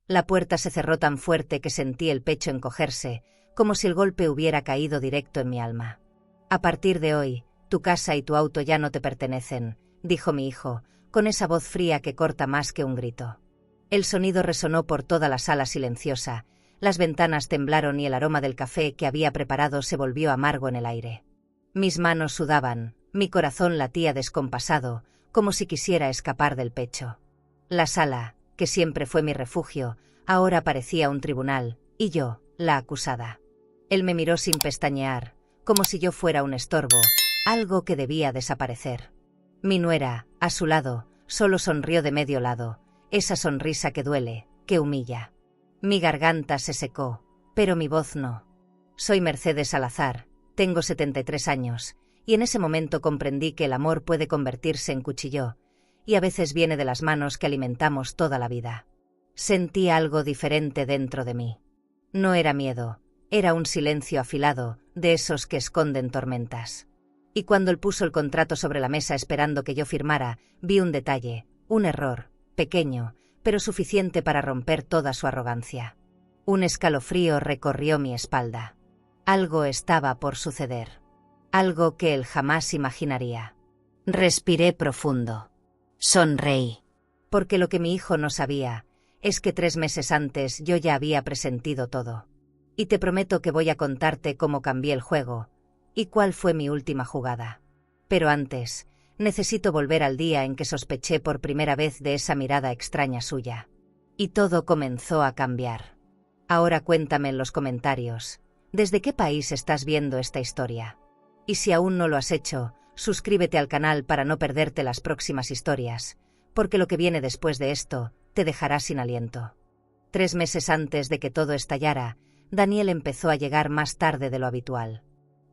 La puerta se cerró tan fuerte que sentí el pecho encogerse, como si el golpe hubiera caído directo en mi alma. A partir de hoy, tu casa y tu auto ya no te pertenecen, dijo mi hijo, con esa voz fría que corta más que un grito. El sonido resonó por toda la sala silenciosa, las ventanas temblaron y el aroma del café que había preparado se volvió amargo en el aire. Mis manos sudaban, mi corazón latía descompasado, como si quisiera escapar del pecho. La sala, que siempre fue mi refugio, ahora parecía un tribunal, y yo, la acusada. Él me miró sin pestañear, como si yo fuera un estorbo, algo que debía desaparecer. Mi nuera, a su lado, solo sonrió de medio lado, esa sonrisa que duele, que humilla. Mi garganta se secó, pero mi voz no. Soy Mercedes Salazar, tengo 73 años, y en ese momento comprendí que el amor puede convertirse en cuchillo, y a veces viene de las manos que alimentamos toda la vida. Sentí algo diferente dentro de mí. No era miedo, era un silencio afilado, de esos que esconden tormentas. Y cuando él puso el contrato sobre la mesa esperando que yo firmara, vi un detalle, un error, pequeño, pero suficiente para romper toda su arrogancia. Un escalofrío recorrió mi espalda. Algo estaba por suceder. Algo que él jamás imaginaría. Respiré profundo. Sonreí. Porque lo que mi hijo no sabía es que 3 meses antes yo ya había presentido todo. Y te prometo que voy a contarte cómo cambié el juego y cuál fue mi última jugada. Pero antes, necesito volver al día en que sospeché por primera vez de esa mirada extraña suya. Y todo comenzó a cambiar. Ahora cuéntame en los comentarios, ¿desde qué país estás viendo esta historia? Y si aún no lo has hecho, suscríbete al canal para no perderte las próximas historias, porque lo que viene después de esto te dejará sin aliento. 3 meses antes de que todo estallara, Daniel empezó a llegar más tarde de lo habitual.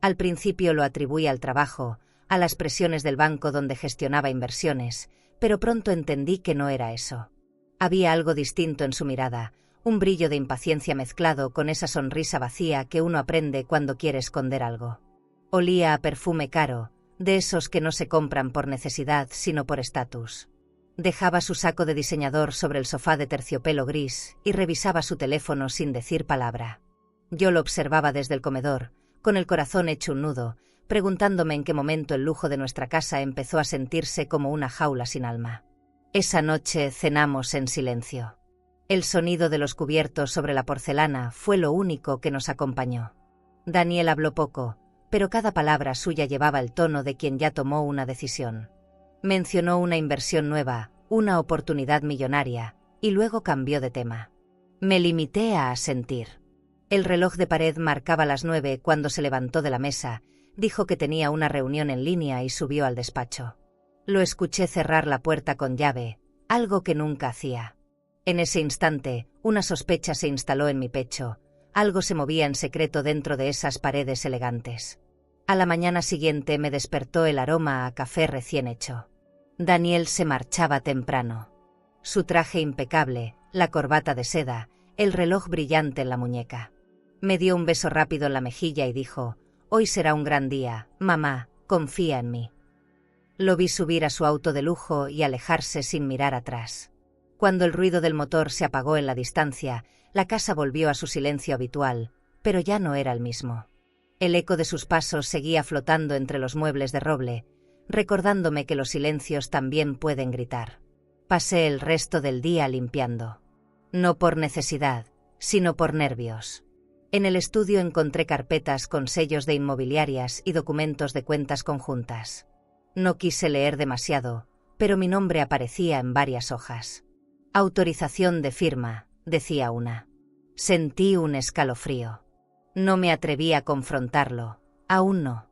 Al principio lo atribuí al trabajo, a las presiones del banco donde gestionaba inversiones, pero pronto entendí que no era eso. Había algo distinto en su mirada, un brillo de impaciencia mezclado con esa sonrisa vacía que uno aprende cuando quiere esconder algo. Olía a perfume caro, de esos que no se compran por necesidad sino por estatus. Dejaba su saco de diseñador sobre el sofá de terciopelo gris y revisaba su teléfono sin decir palabra. Yo lo observaba desde el comedor, con el corazón hecho un nudo, preguntándome en qué momento el lujo de nuestra casa empezó a sentirse como una jaula sin alma. Esa noche cenamos en silencio. El sonido de los cubiertos sobre la porcelana fue lo único que nos acompañó. Daniel habló poco, pero cada palabra suya llevaba el tono de quien ya tomó una decisión. Mencionó una inversión nueva, una oportunidad millonaria, y luego cambió de tema. Me limité a asentir. El reloj de pared marcaba las 9 cuando se levantó de la mesa, dijo que tenía una reunión en línea y subió al despacho. Lo escuché cerrar la puerta con llave, algo que nunca hacía. En ese instante, una sospecha se instaló en mi pecho, algo se movía en secreto dentro de esas paredes elegantes. A la mañana siguiente me despertó el aroma a café recién hecho. Daniel se marchaba temprano. Su traje impecable, la corbata de seda, el reloj brillante en la muñeca. Me dio un beso rápido en la mejilla y dijo: «Hoy será un gran día, mamá, confía en mí». Lo vi subir a su auto de lujo y alejarse sin mirar atrás. Cuando el ruido del motor se apagó en la distancia, la casa volvió a su silencio habitual, pero ya no era el mismo. El eco de sus pasos seguía flotando entre los muebles de roble, recordándome que los silencios también pueden gritar. Pasé el resto del día limpiando. No por necesidad, sino por nervios. En el estudio encontré carpetas con sellos de inmobiliarias y documentos de cuentas conjuntas. No quise leer demasiado, pero mi nombre aparecía en varias hojas. Autorización de firma, decía una. Sentí un escalofrío. No me atreví a confrontarlo, aún no.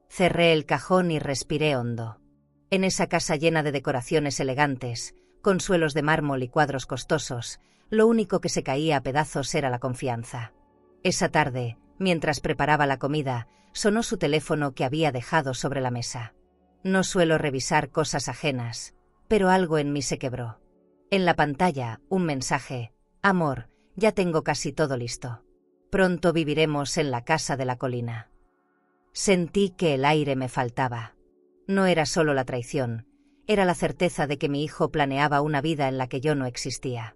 Cerré el cajón y respiré hondo. En esa casa llena de decoraciones elegantes, con suelos de mármol y cuadros costosos, lo único que se caía a pedazos era la confianza. Esa tarde, mientras preparaba la comida, sonó su teléfono que había dejado sobre la mesa. No suelo revisar cosas ajenas, pero algo en mí se quebró. En la pantalla, un mensaje: «Amor, ya tengo casi todo listo. Pronto viviremos en la casa de la colina». Sentí que el aire me faltaba. No era solo la traición, era la certeza de que mi hijo planeaba una vida en la que yo no existía.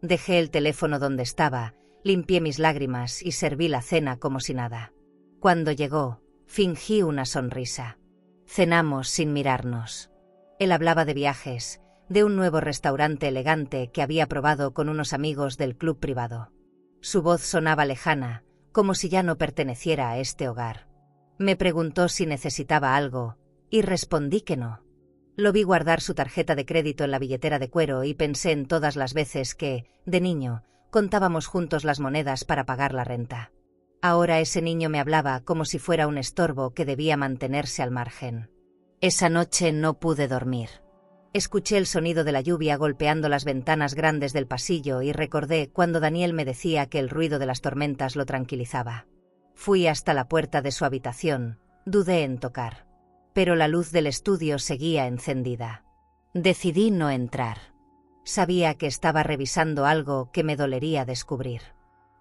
Dejé el teléfono donde estaba, limpié mis lágrimas y serví la cena como si nada. Cuando llegó, fingí una sonrisa. Cenamos sin mirarnos. Él hablaba de viajes, de un nuevo restaurante elegante que había probado con unos amigos del club privado. Su voz sonaba lejana, como si ya no perteneciera a este hogar. Me preguntó si necesitaba algo, y respondí que no. Lo vi guardar su tarjeta de crédito en la billetera de cuero y pensé en todas las veces que, de niño, contábamos juntos las monedas para pagar la renta. Ahora ese niño me hablaba como si fuera un estorbo que debía mantenerse al margen. Esa noche no pude dormir. Escuché el sonido de la lluvia golpeando las ventanas grandes del pasillo y recordé cuando Daniel me decía que el ruido de las tormentas lo tranquilizaba. Fui hasta la puerta de su habitación, dudé en tocar. Pero la luz del estudio seguía encendida. Decidí no entrar. Sabía que estaba revisando algo que me dolería descubrir.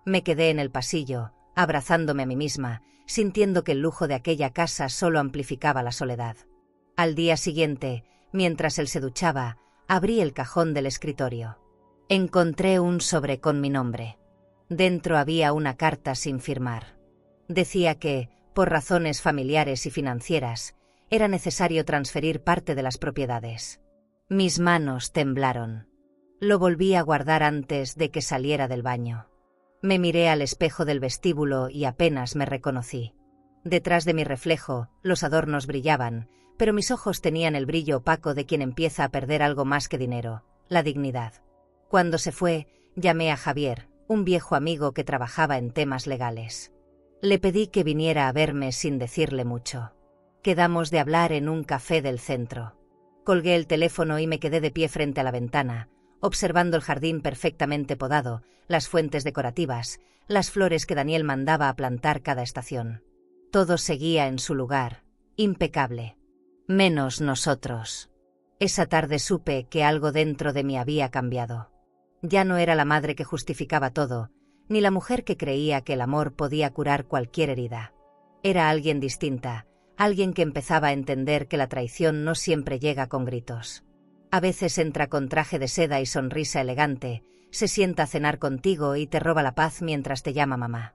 Me quedé en el pasillo, abrazándome a mí misma, sintiendo que el lujo de aquella casa solo amplificaba la soledad. Al día siguiente, mientras él se duchaba, abrí el cajón del escritorio. Encontré un sobre con mi nombre. Dentro había una carta sin firmar. Decía que, por razones familiares y financieras, era necesario transferir parte de las propiedades. Mis manos temblaron. Lo volví a guardar antes de que saliera del baño. Me miré al espejo del vestíbulo y apenas me reconocí. Detrás de mi reflejo, los adornos brillaban, pero mis ojos tenían el brillo opaco de quien empieza a perder algo más que dinero, la dignidad. Cuando se fue, llamé a Javier, un viejo amigo que trabajaba en temas legales. Le pedí que viniera a verme sin decirle mucho. Quedamos de hablar en un café del centro. Colgué el teléfono y me quedé de pie frente a la ventana, observando el jardín perfectamente podado, las fuentes decorativas, las flores que Daniel mandaba a plantar cada estación. Todo seguía en su lugar, impecable. Menos nosotros. Esa tarde supe que algo dentro de mí había cambiado. Ya no era la madre que justificaba todo, ni la mujer que creía que el amor podía curar cualquier herida. Era alguien distinta, alguien que empezaba a entender que la traición no siempre llega con gritos. A veces entra con traje de seda y sonrisa elegante, se sienta a cenar contigo y te roba la paz mientras te llama mamá.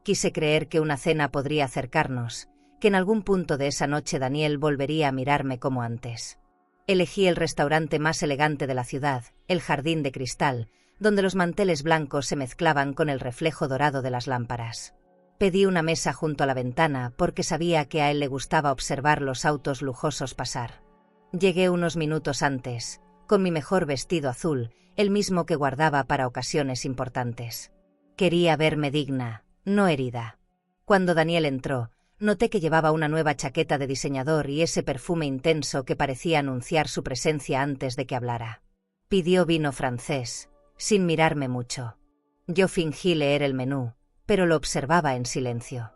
Quise creer que una cena podría acercarnos, que en algún punto de esa noche Daniel volvería a mirarme como antes. Elegí el restaurante más elegante de la ciudad, el Jardín de Cristal, donde los manteles blancos se mezclaban con el reflejo dorado de las lámparas. Pedí una mesa junto a la ventana porque sabía que a él le gustaba observar los autos lujosos pasar. Llegué unos minutos antes, con mi mejor vestido azul, el mismo que guardaba para ocasiones importantes. Quería verme digna, no herida. Cuando Daniel entró, noté que llevaba una nueva chaqueta de diseñador y ese perfume intenso que parecía anunciar su presencia antes de que hablara. Pidió vino francés, sin mirarme mucho. Yo fingí leer el menú, pero lo observaba en silencio.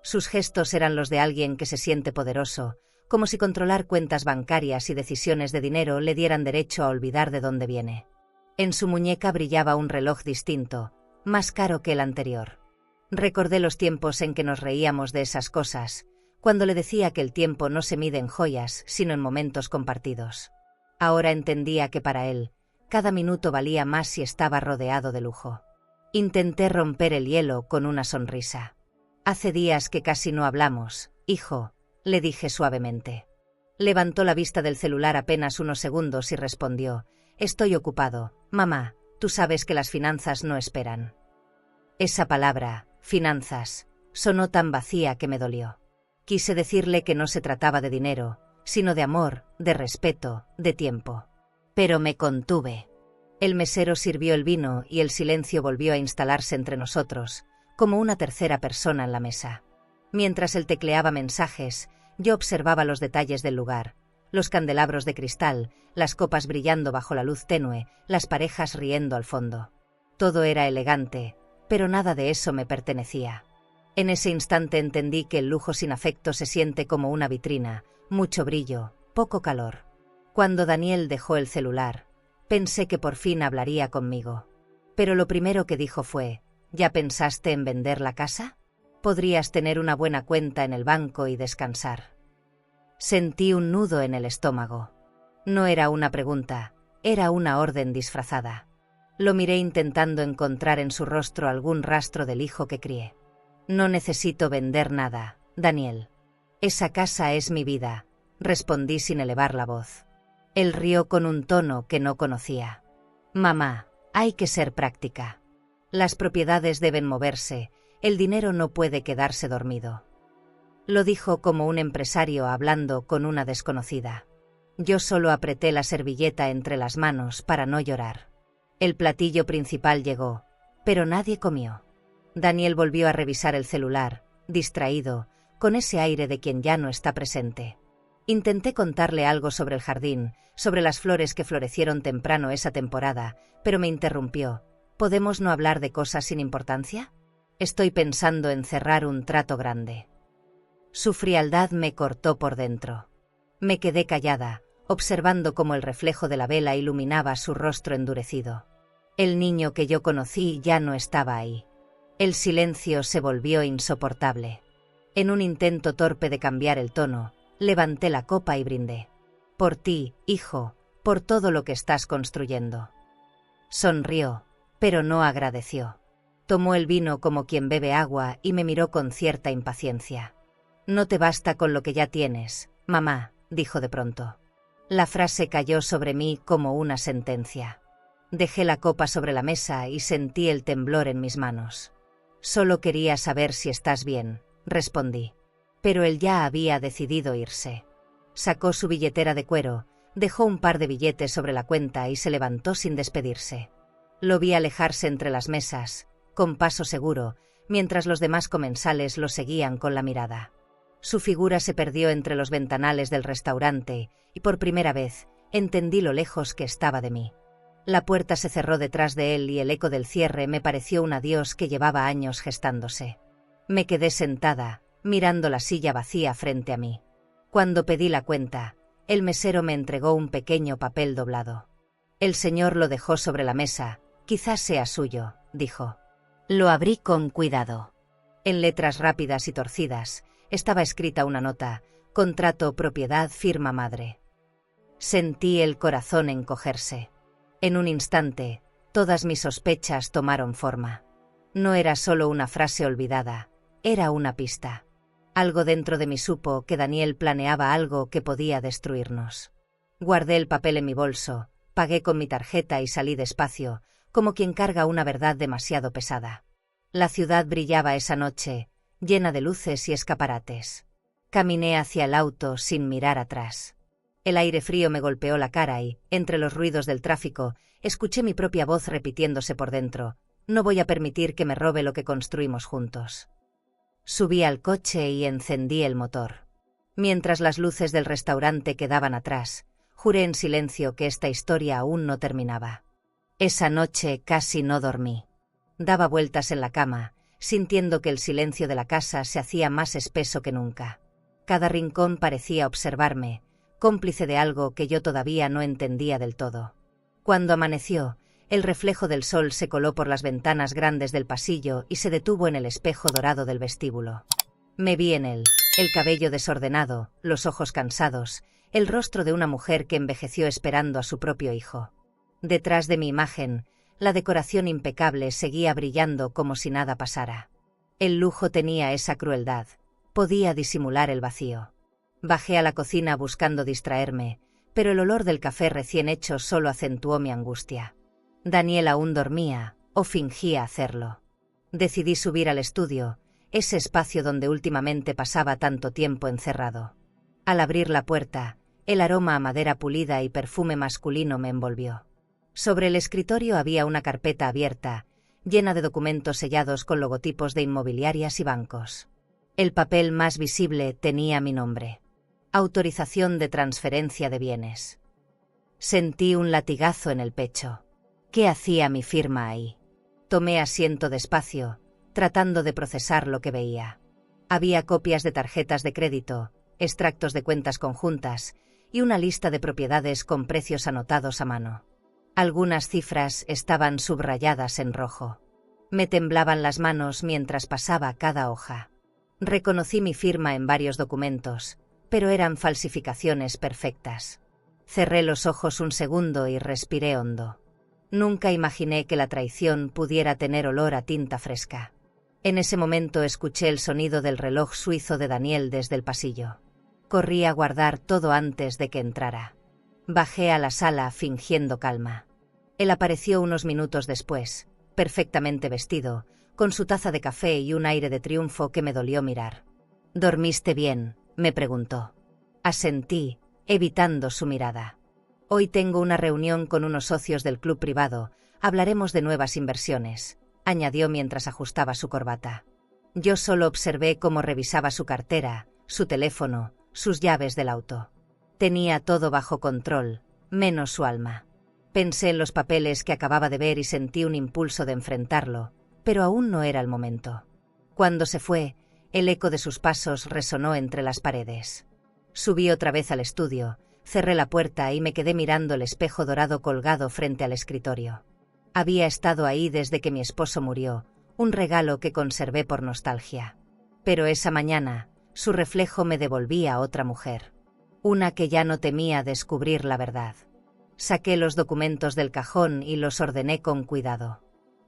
Sus gestos eran los de alguien que se siente poderoso, como si controlar cuentas bancarias y decisiones de dinero le dieran derecho a olvidar de dónde viene. En su muñeca brillaba un reloj distinto, más caro que el anterior. Recordé los tiempos en que nos reíamos de esas cosas, cuando le decía que el tiempo no se mide en joyas, sino en momentos compartidos. Ahora entendía que para él, cada minuto valía más si estaba rodeado de lujo. Intenté romper el hielo con una sonrisa. Hace días que casi no hablamos, hijo, le dije suavemente. Levantó la vista del celular apenas unos segundos y respondió, estoy ocupado, mamá, tú sabes que las finanzas no esperan. Esa palabra, finanzas, sonó tan vacía que me dolió. Quise decirle que no se trataba de dinero, sino de amor, de respeto, de tiempo. Pero me contuve. El mesero sirvió el vino y el silencio volvió a instalarse entre nosotros, como una tercera persona en la mesa. Mientras él tecleaba mensajes, yo observaba los detalles del lugar, los candelabros de cristal, las copas brillando bajo la luz tenue, las parejas riendo al fondo. Todo era elegante, pero nada de eso me pertenecía. En ese instante entendí que el lujo sin afecto se siente como una vitrina, mucho brillo, poco calor. Cuando Daniel dejó el celular, pensé que por fin hablaría conmigo. Pero lo primero que dijo fue, ¿ya pensaste en vender la casa? Podrías tener una buena cuenta en el banco y descansar. Sentí un nudo en el estómago. No era una pregunta, era una orden disfrazada. Lo miré intentando encontrar en su rostro algún rastro del hijo que crié. No necesito vender nada, Daniel. Esa casa es mi vida, respondí sin elevar la voz. Él rió con un tono que no conocía. Mamá, hay que ser práctica. Las propiedades deben moverse, el dinero no puede quedarse dormido. Lo dijo como un empresario hablando con una desconocida. Yo solo apreté la servilleta entre las manos para no llorar. El platillo principal llegó, pero nadie comió. Daniel volvió a revisar el celular, distraído, con ese aire de quien ya no está presente. Intenté contarle algo sobre el jardín, sobre las flores que florecieron temprano esa temporada, pero me interrumpió. ¿Podemos no hablar de cosas sin importancia? Estoy pensando en cerrar un trato grande. Su frialdad me cortó por dentro. Me quedé callada, observando cómo el reflejo de la vela iluminaba su rostro endurecido. El niño que yo conocí ya no estaba ahí. El silencio se volvió insoportable. En un intento torpe de cambiar el tono, levanté la copa y brindé. Por ti, hijo, por todo lo que estás construyendo. Sonrió, pero no agradeció. Tomó el vino como quien bebe agua y me miró con cierta impaciencia. No te basta con lo que ya tienes, mamá, dijo de pronto. La frase cayó sobre mí como una sentencia. Dejé la copa sobre la mesa y sentí el temblor en mis manos. Solo quería saber si estás bien, respondí. Pero él ya había decidido irse. Sacó su billetera de cuero, dejó un par de billetes sobre la cuenta y se levantó sin despedirse. Lo vi alejarse entre las mesas, con paso seguro, mientras los demás comensales lo seguían con la mirada. Su figura se perdió entre los ventanales del restaurante y por primera vez entendí lo lejos que estaba de mí. La puerta se cerró detrás de él y el eco del cierre me pareció un adiós que llevaba años gestándose. Me quedé sentada, mirando la silla vacía frente a mí. Cuando pedí la cuenta, el mesero me entregó un pequeño papel doblado. El señor lo dejó sobre la mesa, quizás sea suyo, dijo. Lo abrí con cuidado. En letras rápidas y torcidas, estaba escrita una nota: contrato, propiedad, firma madre. Sentí el corazón encogerse. En un instante, todas mis sospechas tomaron forma. No era solo una frase olvidada, era una pista. Algo dentro de mí supo que Daniel planeaba algo que podía destruirnos. Guardé el papel en mi bolso, pagué con mi tarjeta y salí despacio, como quien carga una verdad demasiado pesada. La ciudad brillaba esa noche, llena de luces y escaparates. Caminé hacia el auto sin mirar atrás. El aire frío me golpeó la cara y, entre los ruidos del tráfico, escuché mi propia voz repitiéndose por dentro: no voy a permitir que me robe lo que construimos juntos. Subí al coche y encendí el motor. Mientras las luces del restaurante quedaban atrás, juré en silencio que esta historia aún no terminaba. Esa noche casi no dormí. Daba vueltas en la cama, sintiendo que el silencio de la casa se hacía más espeso que nunca. Cada rincón parecía observarme, cómplice de algo que yo todavía no entendía del todo. Cuando amaneció, el reflejo del sol se coló por las ventanas grandes del pasillo y se detuvo en el espejo dorado del vestíbulo. Me vi en él, el cabello desordenado, los ojos cansados, el rostro de una mujer que envejeció esperando a su propio hijo. Detrás de mi imagen, la decoración impecable seguía brillando como si nada pasara. El lujo tenía esa crueldad, podía disimular el vacío. Bajé a la cocina buscando distraerme, pero el olor del café recién hecho solo acentuó mi angustia. Daniel aún dormía, o fingía hacerlo. Decidí subir al estudio, ese espacio donde últimamente pasaba tanto tiempo encerrado. Al abrir la puerta, el aroma a madera pulida y perfume masculino me envolvió. Sobre el escritorio había una carpeta abierta, llena de documentos sellados con logotipos de inmobiliarias y bancos. El papel más visible tenía mi nombre: autorización de transferencia de bienes. Sentí un latigazo en el pecho. ¿Qué hacía mi firma ahí? Tomé asiento despacio, tratando de procesar lo que veía. Había copias de tarjetas de crédito, extractos de cuentas conjuntas y una lista de propiedades con precios anotados a mano. Algunas cifras estaban subrayadas en rojo. Me temblaban las manos mientras pasaba cada hoja. Reconocí mi firma en varios documentos, pero eran falsificaciones perfectas. Cerré los ojos un segundo y respiré hondo. Nunca imaginé que la traición pudiera tener olor a tinta fresca. En ese momento escuché el sonido del reloj suizo de Daniel desde el pasillo. Corrí a guardar todo antes de que entrara. Bajé a la sala fingiendo calma. Él apareció unos minutos después, perfectamente vestido, con su taza de café y un aire de triunfo que me dolió mirar. «¿Dormiste bien?», me preguntó. Asentí, evitando su mirada. «Hoy tengo una reunión con unos socios del club privado, hablaremos de nuevas inversiones», añadió mientras ajustaba su corbata. Yo solo observé cómo revisaba su cartera, su teléfono, sus llaves del auto. Tenía todo bajo control, menos su alma. Pensé en los papeles que acababa de ver y sentí un impulso de enfrentarlo, pero aún no era el momento. Cuando se fue, el eco de sus pasos resonó entre las paredes. Subí otra vez al estudio, cerré la puerta y me quedé mirando el espejo dorado colgado frente al escritorio. Había estado ahí desde que mi esposo murió, un regalo que conservé por nostalgia. Pero esa mañana, su reflejo me devolvía a otra mujer. Una que ya no temía descubrir la verdad. Saqué los documentos del cajón y los ordené con cuidado.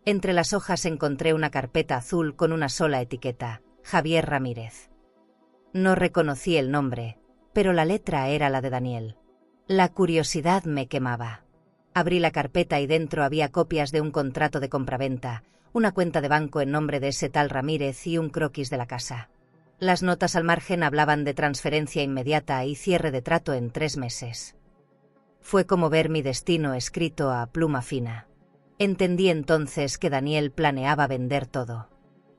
Entre las hojas encontré una carpeta azul con una sola etiqueta, Javier Ramírez. No reconocí el nombre, pero la letra era la de Daniel. La curiosidad me quemaba. Abrí la carpeta y dentro había copias de un contrato de compraventa, una cuenta de banco en nombre de ese tal Ramírez y un croquis de la casa. Las notas al margen hablaban de transferencia inmediata y cierre de trato en 3 meses. Fue como ver mi destino escrito a pluma fina. Entendí entonces que Daniel planeaba vender todo.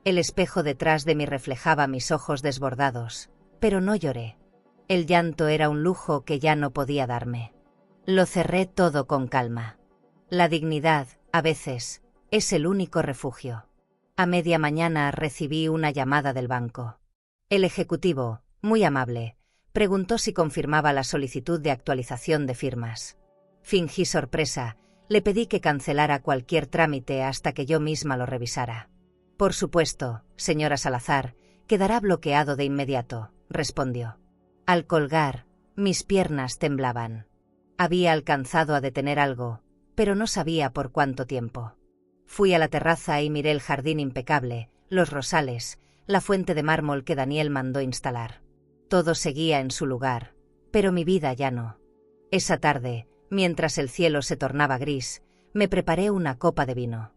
El espejo detrás de mí reflejaba mis ojos desbordados, pero no lloré. El llanto era un lujo que ya no podía darme. Lo cerré todo con calma. La dignidad, a veces, es el único refugio. A media mañana recibí una llamada del banco. El ejecutivo, muy amable, preguntó si confirmaba la solicitud de actualización de firmas. Fingí sorpresa, le pedí que cancelara cualquier trámite hasta que yo misma lo revisara. «Por supuesto, señora Salazar, quedará bloqueado de inmediato», respondió. Al colgar, mis piernas temblaban. Había alcanzado a detener algo, pero no sabía por cuánto tiempo. Fui a la terraza y miré el jardín impecable, los rosales, la fuente de mármol que Daniel mandó instalar. Todo seguía en su lugar, pero mi vida ya no. Esa tarde, mientras el cielo se tornaba gris, me preparé una copa de vino.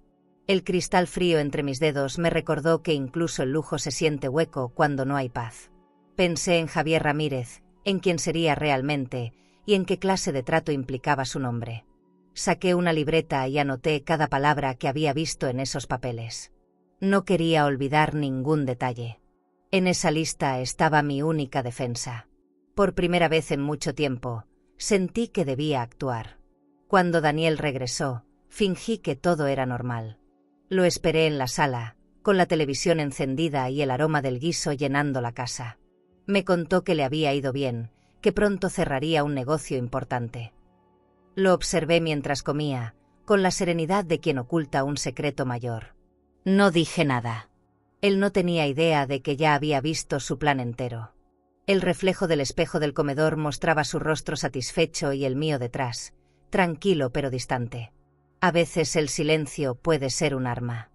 El cristal frío entre mis dedos me recordó que incluso el lujo se siente hueco cuando no hay paz. Pensé en Javier Ramírez, en quién sería realmente y en qué clase de trato implicaba su nombre. Saqué una libreta y anoté cada palabra que había visto en esos papeles. No quería olvidar ningún detalle. En esa lista estaba mi única defensa. Por primera vez en mucho tiempo, sentí que debía actuar. Cuando Daniel regresó, fingí que todo era normal. Lo esperé en la sala, con la televisión encendida y el aroma del guiso llenando la casa. Me contó que le había ido bien, que pronto cerraría un negocio importante. Lo observé mientras comía, con la serenidad de quien oculta un secreto mayor. No dije nada. Él no tenía idea de que ya había visto su plan entero. El reflejo del espejo del comedor mostraba su rostro satisfecho y el mío detrás, tranquilo pero distante. A veces el silencio puede ser un arma.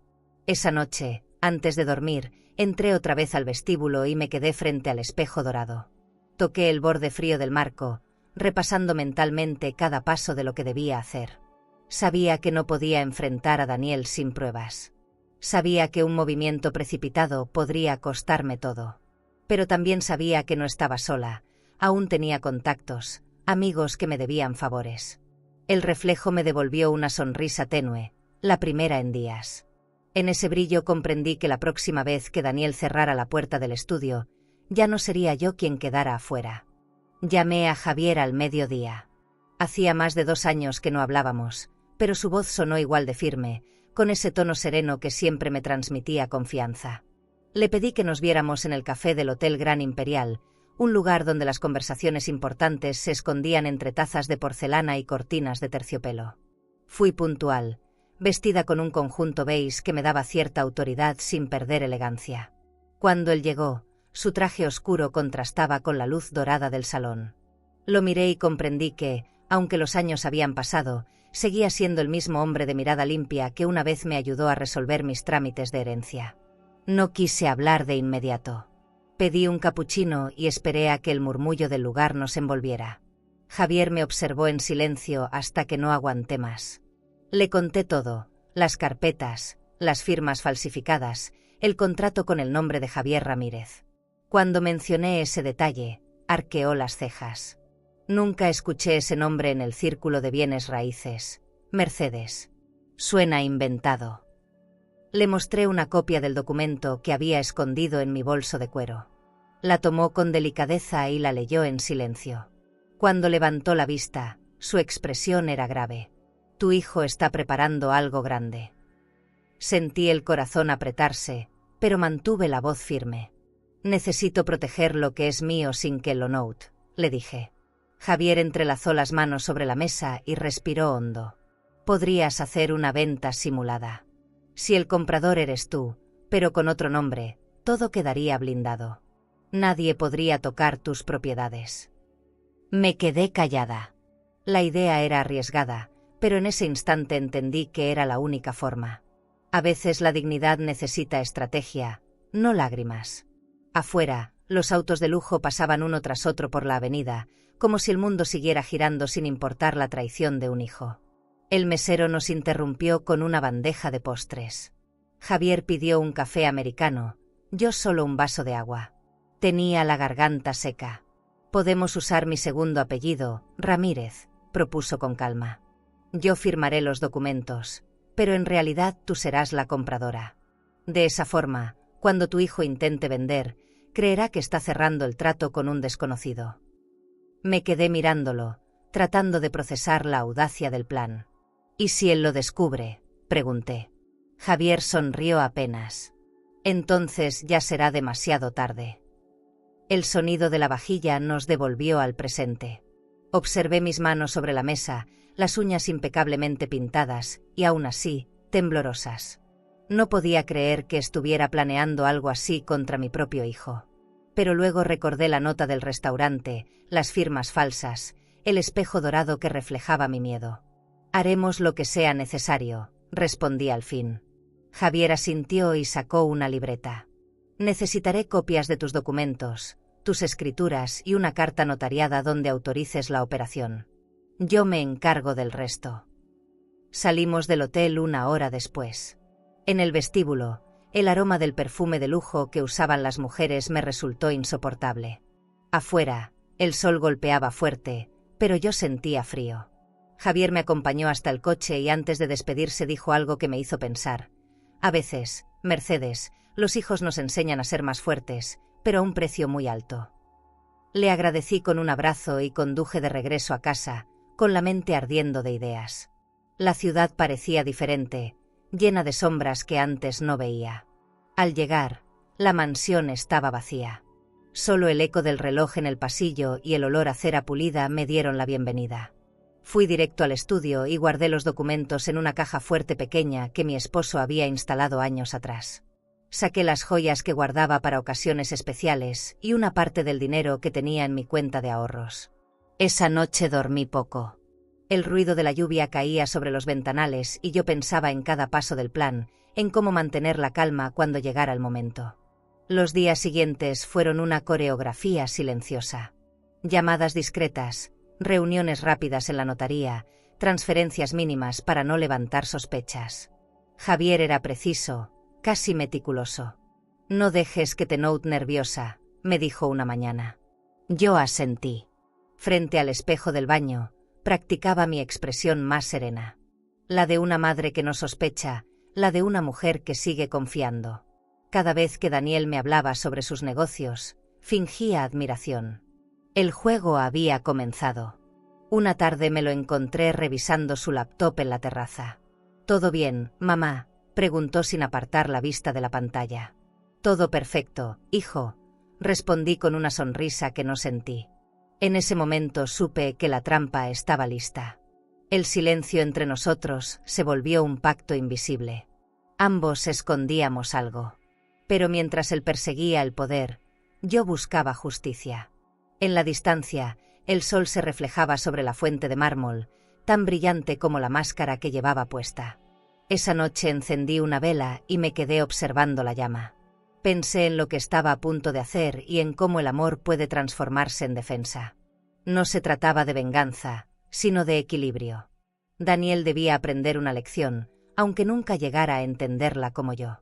Esa noche, antes de dormir, entré otra vez al vestíbulo y me quedé frente al espejo dorado. Toqué el borde frío del marco, repasando mentalmente cada paso de lo que debía hacer. Sabía que no podía enfrentar a Daniel sin pruebas. Sabía que un movimiento precipitado podría costarme todo. Pero también sabía que no estaba sola, aún tenía contactos, amigos que me debían favores. El reflejo me devolvió una sonrisa tenue, la primera en días. En ese brillo comprendí que la próxima vez que Daniel cerrara la puerta del estudio, ya no sería yo quien quedara afuera. Llamé a Javier al mediodía. Hacía más de 2 años que no hablábamos, pero su voz sonó igual de firme, con ese tono sereno que siempre me transmitía confianza. Le pedí que nos viéramos en el café del Hotel Gran Imperial, un lugar donde las conversaciones importantes se escondían entre tazas de porcelana y cortinas de terciopelo. Fui puntual, vestida con un conjunto beige que me daba cierta autoridad sin perder elegancia. Cuando él llegó, su traje oscuro contrastaba con la luz dorada del salón. Lo miré y comprendí que, aunque los años habían pasado, seguía siendo el mismo hombre de mirada limpia que una vez me ayudó a resolver mis trámites de herencia. No quise hablar de inmediato. Pedí un capuchino y esperé a que el murmullo del lugar nos envolviera. Javier me observó en silencio hasta que no aguanté más. Le conté todo: las carpetas, las firmas falsificadas, el contrato con el nombre de Javier Ramírez. Cuando mencioné ese detalle, arqueó las cejas. Nunca escuché ese nombre en el círculo de bienes raíces. Mercedes. Suena inventado. Le mostré una copia del documento que había escondido en mi bolso de cuero. La tomó con delicadeza y la leyó en silencio. Cuando levantó la vista, su expresión era grave. Tu hijo está preparando algo grande. Sentí el corazón apretarse, pero mantuve la voz firme. Necesito proteger lo que es mío sin que lo note, le dije. Javier entrelazó las manos sobre la mesa y respiró hondo. Podrías hacer una venta simulada. Si el comprador eres tú, pero con otro nombre, todo quedaría blindado. Nadie podría tocar tus propiedades. Me quedé callada. La idea era arriesgada, pero en ese instante entendí que era la única forma. A veces la dignidad necesita estrategia, no lágrimas. Afuera, los autos de lujo pasaban uno tras otro por la avenida, como si el mundo siguiera girando sin importar la traición de un hijo. El mesero nos interrumpió con una bandeja de postres. Javier pidió un café americano, yo solo un vaso de agua. Tenía la garganta seca. Podemos usar mi segundo apellido, Ramírez, propuso con calma. Yo firmaré los documentos, pero en realidad tú serás la compradora. De esa forma, cuando tu hijo intente vender, creerá que está cerrando el trato con un desconocido. Me quedé mirándolo, tratando de procesar la audacia del plan. ¿Y si él lo descubre?, pregunté. Javier sonrió apenas. Entonces ya será demasiado tarde. El sonido de la vajilla nos devolvió al presente. Observé mis manos sobre la mesa, las uñas impecablemente pintadas, y aún así, temblorosas. No podía creer que estuviera planeando algo así contra mi propio hijo. Pero luego recordé la nota del restaurante, las firmas falsas, el espejo dorado que reflejaba mi miedo. Haremos lo que sea necesario, respondí al fin. Javier asintió y sacó una libreta. Necesitaré copias de tus documentos, tus escrituras y una carta notariada donde autorices la operación. Yo me encargo del resto. Salimos del hotel una hora después. En el vestíbulo, el aroma del perfume de lujo que usaban las mujeres me resultó insoportable. Afuera, el sol golpeaba fuerte, pero yo sentía frío. Javier me acompañó hasta el coche y antes de despedirse dijo algo que me hizo pensar. A veces, Mercedes, los hijos nos enseñan a ser más fuertes, pero a un precio muy alto. Le agradecí con un abrazo y conduje de regreso a casa, con la mente ardiendo de ideas. La ciudad parecía diferente, llena de sombras que antes no veía. Al llegar, la mansión estaba vacía. Solo el eco del reloj en el pasillo y el olor a cera pulida me dieron la bienvenida. Fui directo al estudio y guardé los documentos en una caja fuerte pequeña que mi esposo había instalado años atrás. Saqué las joyas que guardaba para ocasiones especiales y una parte del dinero que tenía en mi cuenta de ahorros. Esa noche dormí poco. El ruido de la lluvia caía sobre los ventanales y yo pensaba en cada paso del plan, en cómo mantener la calma cuando llegara el momento. Los días siguientes fueron una coreografía silenciosa. Llamadas discretas, reuniones rápidas en la notaría, transferencias mínimas para no levantar sospechas. Javier era preciso, casi meticuloso. No dejes que te note nerviosa, me dijo una mañana. Yo asentí. Frente al espejo del baño, practicaba mi expresión más serena. La de una madre que no sospecha, la de una mujer que sigue confiando. Cada vez que Daniel me hablaba sobre sus negocios, fingía admiración. El juego había comenzado. Una tarde me lo encontré revisando su laptop en la terraza. ¿Todo bien, mamá?, preguntó sin apartar la vista de la pantalla. Todo perfecto, hijo, respondí con una sonrisa que no sentí. En ese momento supe que la trampa estaba lista. El silencio entre nosotros se volvió un pacto invisible. Ambos escondíamos algo. Pero mientras él perseguía el poder, yo buscaba justicia. En la distancia, el sol se reflejaba sobre la fuente de mármol, tan brillante como la máscara que llevaba puesta. Esa noche encendí una vela y me quedé observando la llama. Pensé en lo que estaba a punto de hacer y en cómo el amor puede transformarse en defensa. No se trataba de venganza, sino de equilibrio. Daniel debía aprender una lección, aunque nunca llegara a entenderla como yo.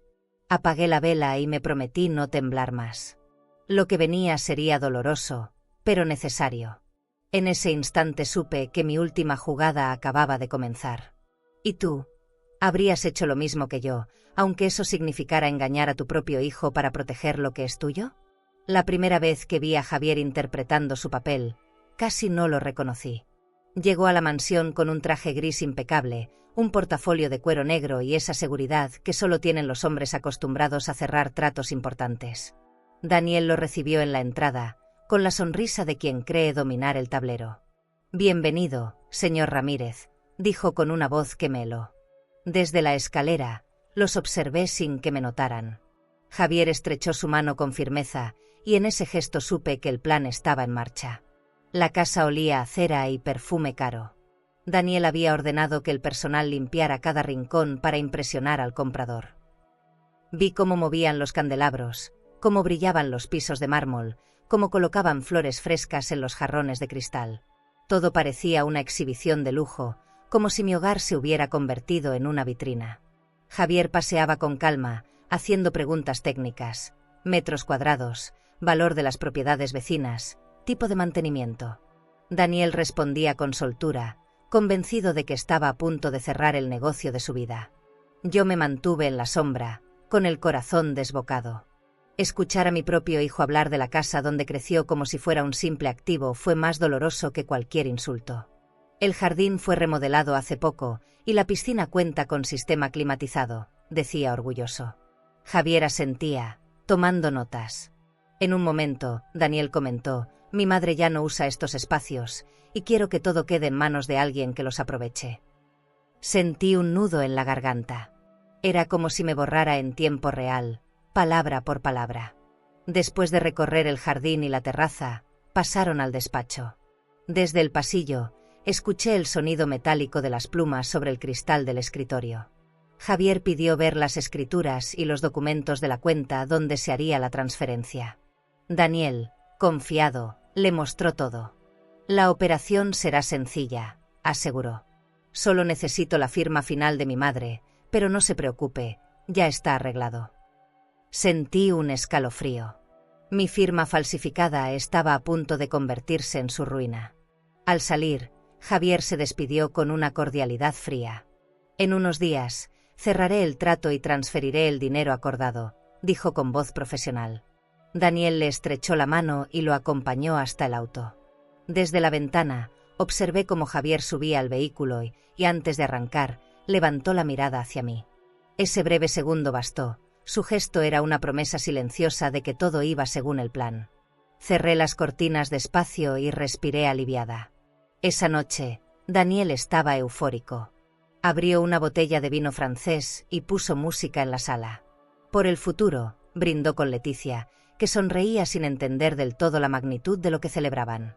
Apagué la vela y me prometí no temblar más. Lo que venía sería doloroso, pero necesario. En ese instante supe que mi última jugada acababa de comenzar. ¿Y tú? ¿Habrías hecho lo mismo que yo, aunque eso significara engañar a tu propio hijo para proteger lo que es tuyo? La primera vez que vi a Javier interpretando su papel, casi no lo reconocí. Llegó a la mansión con un traje gris impecable, un portafolio de cuero negro y esa seguridad que solo tienen los hombres acostumbrados a cerrar tratos importantes. Daniel lo recibió en la entrada, con la sonrisa de quien cree dominar el tablero. «Bienvenido, señor Ramírez», dijo con una voz que me heló. Desde la escalera, los observé sin que me notaran. Javier estrechó su mano con firmeza, y en ese gesto supe que el plan estaba en marcha. La casa olía a cera y perfume caro. Daniel había ordenado que el personal limpiara cada rincón para impresionar al comprador. Vi cómo movían los candelabros, cómo brillaban los pisos de mármol, cómo colocaban flores frescas en los jarrones de cristal. Todo parecía una exhibición de lujo, como si mi hogar se hubiera convertido en una vitrina. Javier paseaba con calma, haciendo preguntas técnicas: metros cuadrados, valor de las propiedades vecinas, tipo de mantenimiento. Daniel respondía con soltura, convencido de que estaba a punto de cerrar el negocio de su vida. Yo me mantuve en la sombra, con el corazón desbocado. Escuchar a mi propio hijo hablar de la casa donde creció como si fuera un simple activo fue más doloroso que cualquier insulto. El jardín fue remodelado hace poco y la piscina cuenta con sistema climatizado, decía orgulloso. Javier asentía, tomando notas. En un momento, Daniel comentó: «Mi madre ya no usa estos espacios, y quiero que todo quede en manos de alguien que los aproveche». Sentí un nudo en la garganta. Era como si me borrara en tiempo real, palabra por palabra. Después de recorrer el jardín y la terraza, pasaron al despacho. Desde el pasillo, escuché el sonido metálico de las plumas sobre el cristal del escritorio. Javier pidió ver las escrituras y los documentos de la cuenta donde se haría la transferencia. Daniel, confiado, le mostró todo. «La operación será sencilla», aseguró. «Solo necesito la firma final de mi madre, pero no se preocupe, ya está arreglado». Sentí un escalofrío. Mi firma falsificada estaba a punto de convertirse en su ruina. Al salir, Javier se despidió con una cordialidad fría. «En unos días, cerraré el trato y transferiré el dinero acordado», dijo con voz profesional. Daniel le estrechó la mano y lo acompañó hasta el auto. Desde la ventana, observé cómo Javier subía al vehículo y antes de arrancar, levantó la mirada hacia mí. Ese breve segundo bastó. Su gesto era una promesa silenciosa de que todo iba según el plan. Cerré las cortinas despacio y respiré aliviada. Esa noche, Daniel estaba eufórico. Abrió una botella de vino francés y puso música en la sala. Por el futuro, brindó con Leticia, que sonreía sin entender del todo la magnitud de lo que celebraban.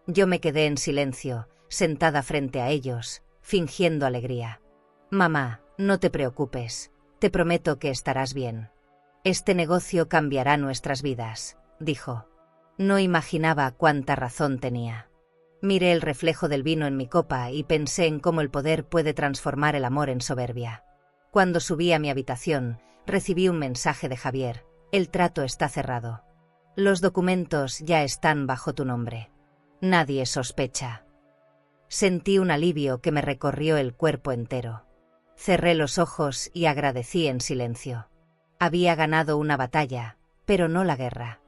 Yo me quedé en silencio, sentada frente a ellos, fingiendo alegría. «Mamá, no te preocupes, te prometo que estarás bien. Este negocio cambiará nuestras vidas», dijo. No imaginaba cuánta razón tenía. Miré el reflejo del vino en mi copa y pensé en cómo el poder puede transformar el amor en soberbia. Cuando subí a mi habitación, recibí un mensaje de Javier: «El trato está cerrado. Los documentos ya están bajo tu nombre. Nadie sospecha». Sentí un alivio que me recorrió el cuerpo entero. Cerré los ojos y agradecí en silencio. Había ganado una batalla, pero no la guerra.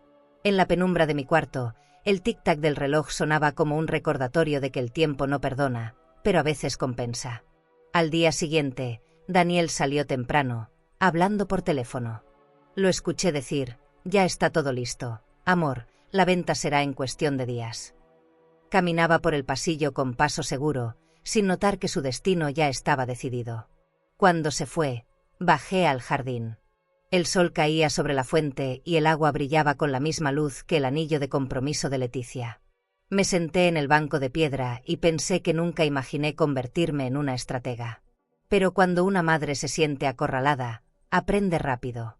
En la penumbra de mi cuarto, el tic-tac del reloj sonaba como un recordatorio de que el tiempo no perdona, pero a veces compensa. Al día siguiente, Daniel salió temprano, hablando por teléfono. Lo escuché decir: «Ya está todo listo, amor, la venta será en cuestión de días». Caminaba por el pasillo con paso seguro, sin notar que su destino ya estaba decidido. Cuando se fue, bajé al jardín. El sol caía sobre la fuente y el agua brillaba con la misma luz que el anillo de compromiso de Leticia. Me senté en el banco de piedra y pensé que nunca imaginé convertirme en una estratega. Pero cuando una madre se siente acorralada, aprende rápido.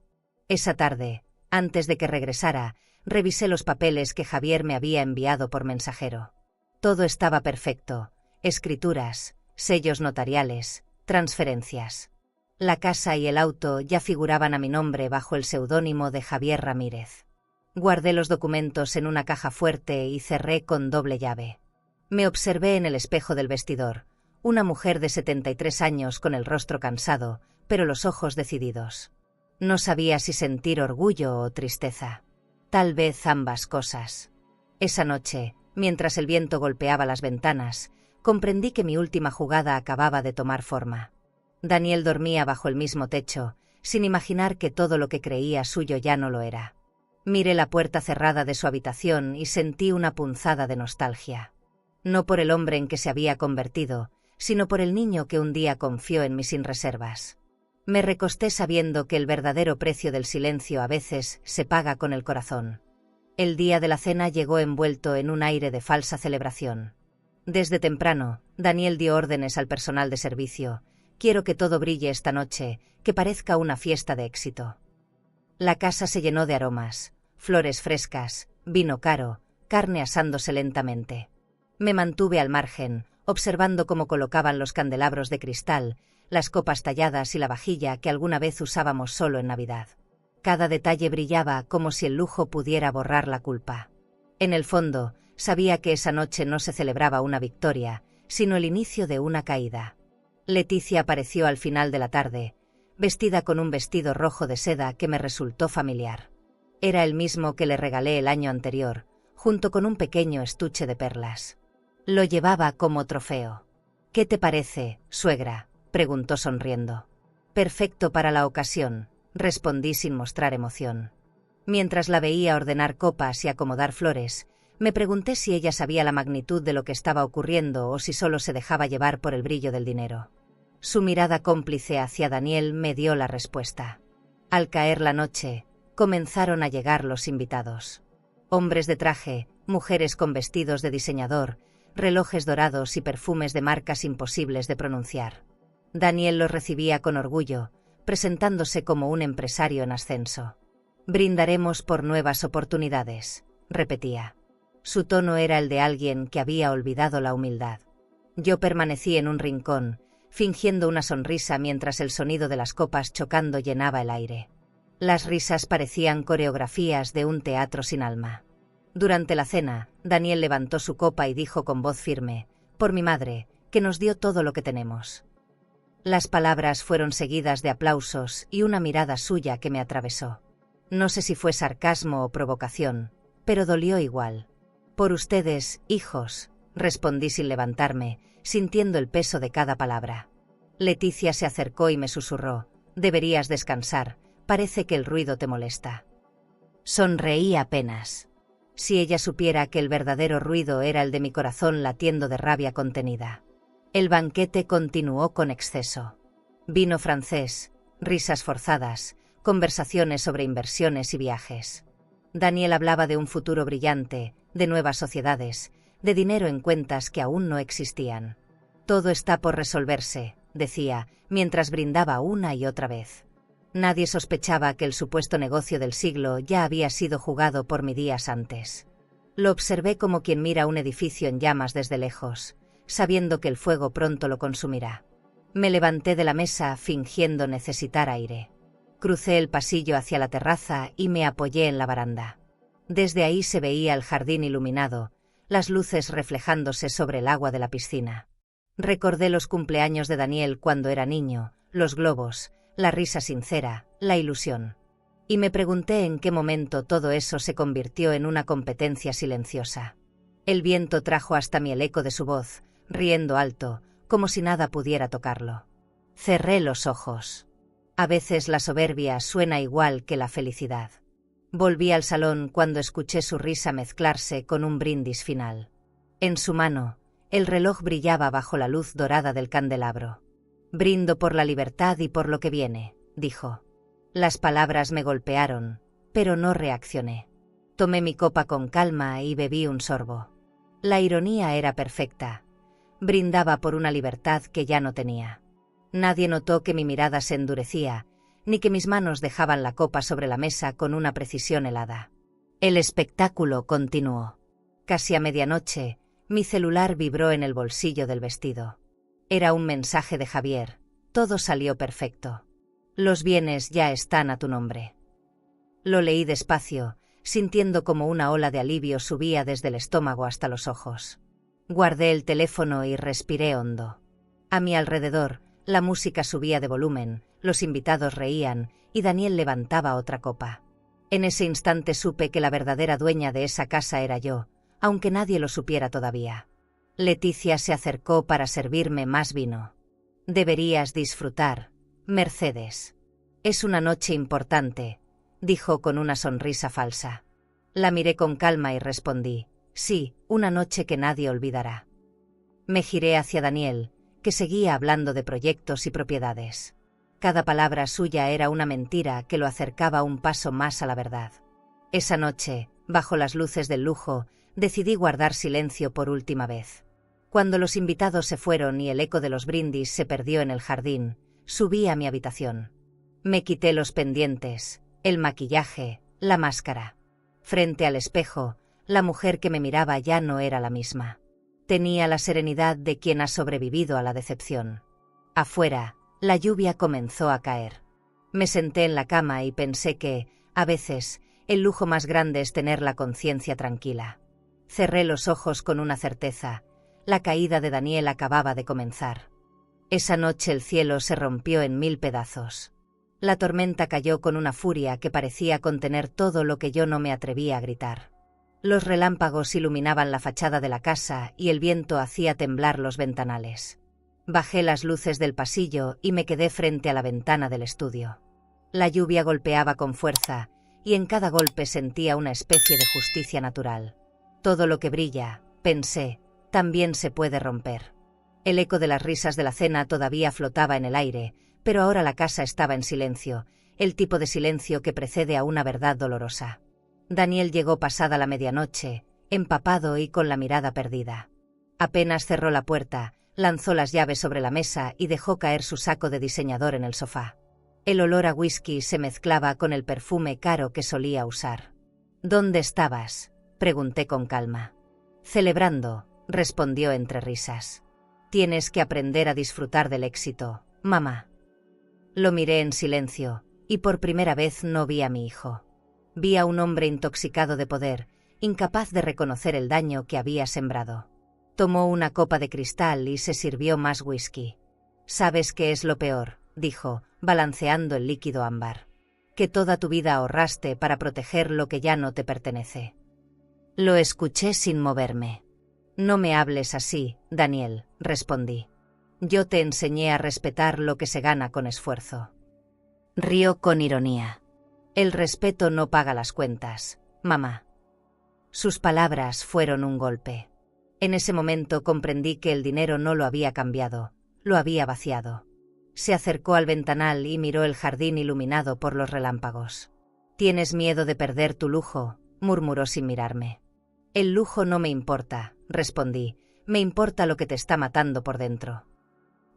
Esa tarde, antes de que regresara, revisé los papeles que Javier me había enviado por mensajero. Todo estaba perfecto: escrituras, sellos notariales, transferencias. La casa y el auto ya figuraban a mi nombre bajo el seudónimo de Javier Ramírez. Guardé los documentos en una caja fuerte y cerré con doble llave. Me observé en el espejo del vestidor, una mujer de 73 años con el rostro cansado, pero los ojos decididos. No sabía si sentir orgullo o tristeza. Tal vez ambas cosas. Esa noche, mientras el viento golpeaba las ventanas, comprendí que mi última jugada acababa de tomar forma. Daniel dormía bajo el mismo techo, sin imaginar que todo lo que creía suyo ya no lo era. Miré la puerta cerrada de su habitación y sentí una punzada de nostalgia. No por el hombre en que se había convertido, sino por el niño que un día confió en mí sin reservas. Me recosté sabiendo que el verdadero precio del silencio a veces se paga con el corazón. El día de la cena llegó envuelto en un aire de falsa celebración. Desde temprano, Daniel dio órdenes al personal de servicio: quiero que todo brille esta noche, que parezca una fiesta de éxito. La casa se llenó de aromas: flores frescas, vino caro, carne asándose lentamente. Me mantuve al margen, observando cómo colocaban los candelabros de cristal, las copas talladas y la vajilla que alguna vez usábamos solo en Navidad. Cada detalle brillaba como si el lujo pudiera borrar la culpa. En el fondo, sabía que esa noche no se celebraba una victoria, sino el inicio de una caída. Leticia apareció al final de la tarde, vestida con un vestido rojo de seda que me resultó familiar. Era el mismo que le regalé el año anterior, junto con un pequeño estuche de perlas. Lo llevaba como trofeo. «¿Qué te parece, suegra?», preguntó sonriendo. «Perfecto para la ocasión», respondí sin mostrar emoción. Mientras la veía ordenar copas y acomodar flores, me pregunté si ella sabía la magnitud de lo que estaba ocurriendo o si solo se dejaba llevar por el brillo del dinero. Su mirada cómplice hacia Daniel me dio la respuesta. Al caer la noche, comenzaron a llegar los invitados. Hombres de traje, mujeres con vestidos de diseñador, relojes dorados y perfumes de marcas imposibles de pronunciar. Daniel los recibía con orgullo, presentándose como un empresario en ascenso. «Brindaremos por nuevas oportunidades», repetía. Su tono era el de alguien que había olvidado la humildad. Yo permanecí en un rincón, fingiendo una sonrisa mientras el sonido de las copas chocando llenaba el aire. Las risas parecían coreografías de un teatro sin alma. Durante la cena, Daniel levantó su copa y dijo con voz firme: «Por mi madre, que nos dio todo lo que tenemos». Las palabras fueron seguidas de aplausos y una mirada suya que me atravesó. No sé si fue sarcasmo o provocación, pero dolió igual. «Por ustedes, hijos», respondí sin levantarme, sintiendo el peso de cada palabra. Leticia se acercó y me susurró: «Deberías descansar, parece que el ruido te molesta». Sonreí apenas. Si ella supiera que el verdadero ruido era el de mi corazón latiendo de rabia contenida. El banquete continuó con exceso. Vino francés, risas forzadas, conversaciones sobre inversiones y viajes. Daniel hablaba de un futuro brillante, de nuevas sociedades, de dinero en cuentas que aún no existían. «Todo está por resolverse», decía, mientras brindaba una y otra vez. Nadie sospechaba que el supuesto negocio del siglo ya había sido jugado por mí días antes. Lo observé como quien mira un edificio en llamas desde lejos, sabiendo que el fuego pronto lo consumirá. Me levanté de la mesa fingiendo necesitar aire. Crucé el pasillo hacia la terraza y me apoyé en la baranda. Desde ahí se veía el jardín iluminado, las luces reflejándose sobre el agua de la piscina. Recordé los cumpleaños de Daniel cuando era niño, los globos, la risa sincera, la ilusión. Y me pregunté en qué momento todo eso se convirtió en una competencia silenciosa. El viento trajo hasta mí el eco de su voz, riendo alto, como si nada pudiera tocarlo. Cerré los ojos. A veces la soberbia suena igual que la felicidad. Volví al salón cuando escuché su risa mezclarse con un brindis final. En su mano, el reloj brillaba bajo la luz dorada del candelabro. «Brindo por la libertad y por lo que viene», dijo. Las palabras me golpearon, pero no reaccioné. Tomé mi copa con calma y bebí un sorbo. La ironía era perfecta. Brindaba por una libertad que ya no tenía. Nadie notó que mi mirada se endurecía, ni que mis manos dejaban la copa sobre la mesa con una precisión helada. El espectáculo continuó. Casi a medianoche, mi celular vibró en el bolsillo del vestido. Era un mensaje de Javier. Todo salió perfecto. Los bienes ya están a tu nombre. Lo leí despacio, sintiendo como una ola de alivio subía desde el estómago hasta los ojos. Guardé el teléfono y respiré hondo. A mi alrededor, la música subía de volumen, los invitados reían y Daniel levantaba otra copa. En ese instante supe que la verdadera dueña de esa casa era yo, aunque nadie lo supiera todavía. Leticia se acercó para servirme más vino. Deberías disfrutar, Mercedes. Es una noche importante, dijo con una sonrisa falsa. La miré con calma y respondí, sí, una noche que nadie olvidará. Me giré hacia Daniel, que seguía hablando de proyectos y propiedades. Cada palabra suya era una mentira que lo acercaba un paso más a la verdad. Esa noche, bajo las luces del lujo, decidí guardar silencio por última vez. Cuando los invitados se fueron y el eco de los brindis se perdió en el jardín, subí a mi habitación. Me quité los pendientes, el maquillaje, la máscara. Frente al espejo, la mujer que me miraba ya no era la misma. Tenía la serenidad de quien ha sobrevivido a la decepción. Afuera, la lluvia comenzó a caer. Me senté en la cama y pensé que, a veces, el lujo más grande es tener la conciencia tranquila. Cerré los ojos con una certeza. La caída de Daniel acababa de comenzar. Esa noche el cielo se rompió en 1000 pedazos. La tormenta cayó con una furia que parecía contener todo lo que yo no me atrevía a gritar. Los relámpagos iluminaban la fachada de la casa y el viento hacía temblar los ventanales. Bajé las luces del pasillo y me quedé frente a la ventana del estudio. La lluvia golpeaba con fuerza, y en cada golpe sentía una especie de justicia natural. Todo lo que brilla, pensé, también se puede romper. El eco de las risas de la cena todavía flotaba en el aire, pero ahora la casa estaba en silencio, el tipo de silencio que precede a una verdad dolorosa. Daniel llegó pasada la medianoche, empapado y con la mirada perdida. Apenas cerró la puerta, lanzó las llaves sobre la mesa y dejó caer su saco de diseñador en el sofá. El olor a whisky se mezclaba con el perfume caro que solía usar. ¿Dónde estabas?, pregunté con calma. Celebrando, respondió entre risas. Tienes que aprender a disfrutar del éxito, mamá. Lo miré en silencio, y por primera vez no vi a mi hijo. Vi a un hombre intoxicado de poder, incapaz de reconocer el daño que había sembrado. Tomó una copa de cristal y se sirvió más whisky. ¿Sabes qué es lo peor?, dijo, balanceando el líquido ámbar. Que toda tu vida ahorraste para proteger lo que ya no te pertenece. Lo escuché sin moverme. No me hables así, Daniel, respondí. Yo te enseñé a respetar lo que se gana con esfuerzo. Rió con ironía. El respeto no paga las cuentas, mamá. Sus palabras fueron un golpe. En ese momento comprendí que el dinero no lo había cambiado, lo había vaciado. Se acercó al ventanal y miró el jardín iluminado por los relámpagos. «Tienes miedo de perder tu lujo», murmuró sin mirarme. «El lujo no me importa», respondí, «me importa lo que te está matando por dentro».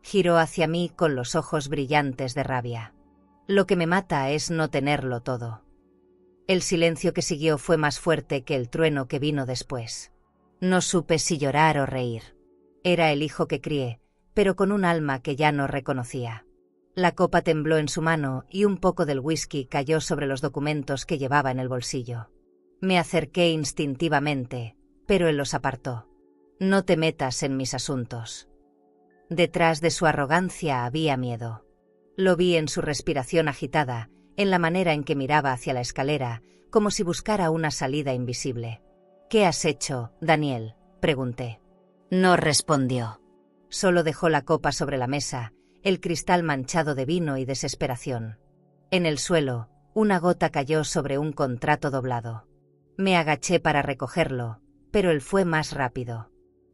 Giró hacia mí con los ojos brillantes de rabia. «Lo que me mata es no tenerlo todo». El silencio que siguió fue más fuerte que el trueno que vino después. No supe si llorar o reír. Era el hijo que crié, pero con un alma que ya no reconocía. La copa tembló en su mano y un poco del whisky cayó sobre los documentos que llevaba en el bolsillo. Me acerqué instintivamente, pero él los apartó. «No te metas en mis asuntos». Detrás de su arrogancia había miedo. Lo vi en su respiración agitada, en la manera en que miraba hacia la escalera, como si buscara una salida invisible. «¿Qué has hecho, Daniel?», pregunté. No respondió. Solo dejó la copa sobre la mesa, el cristal manchado de vino y desesperación. En el suelo, una gota cayó sobre un contrato doblado. Me agaché para recogerlo, pero él fue más rápido.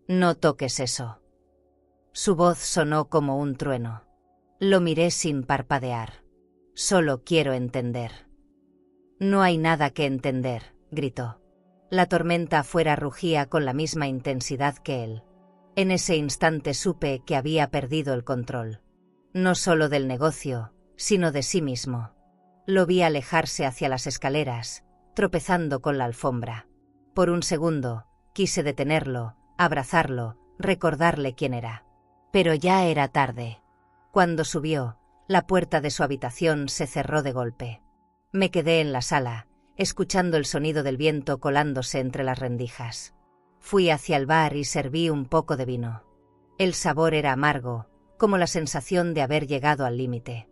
«No toques eso». Su voz sonó como un trueno. Lo miré sin parpadear. «Solo quiero entender». «No hay nada que entender», gritó. La tormenta afuera rugía con la misma intensidad que él. En ese instante supe que había perdido el control. No solo del negocio, sino de sí mismo. Lo vi alejarse hacia las escaleras, tropezando con la alfombra. Por un segundo, quise detenerlo, abrazarlo, recordarle quién era. Pero ya era tarde. Cuando subió, la puerta de su habitación se cerró de golpe. Me quedé en la sala, escuchando el sonido del viento colándose entre las rendijas. Fui hacia el bar y serví un poco de vino. El sabor era amargo, como la sensación de haber llegado al límite.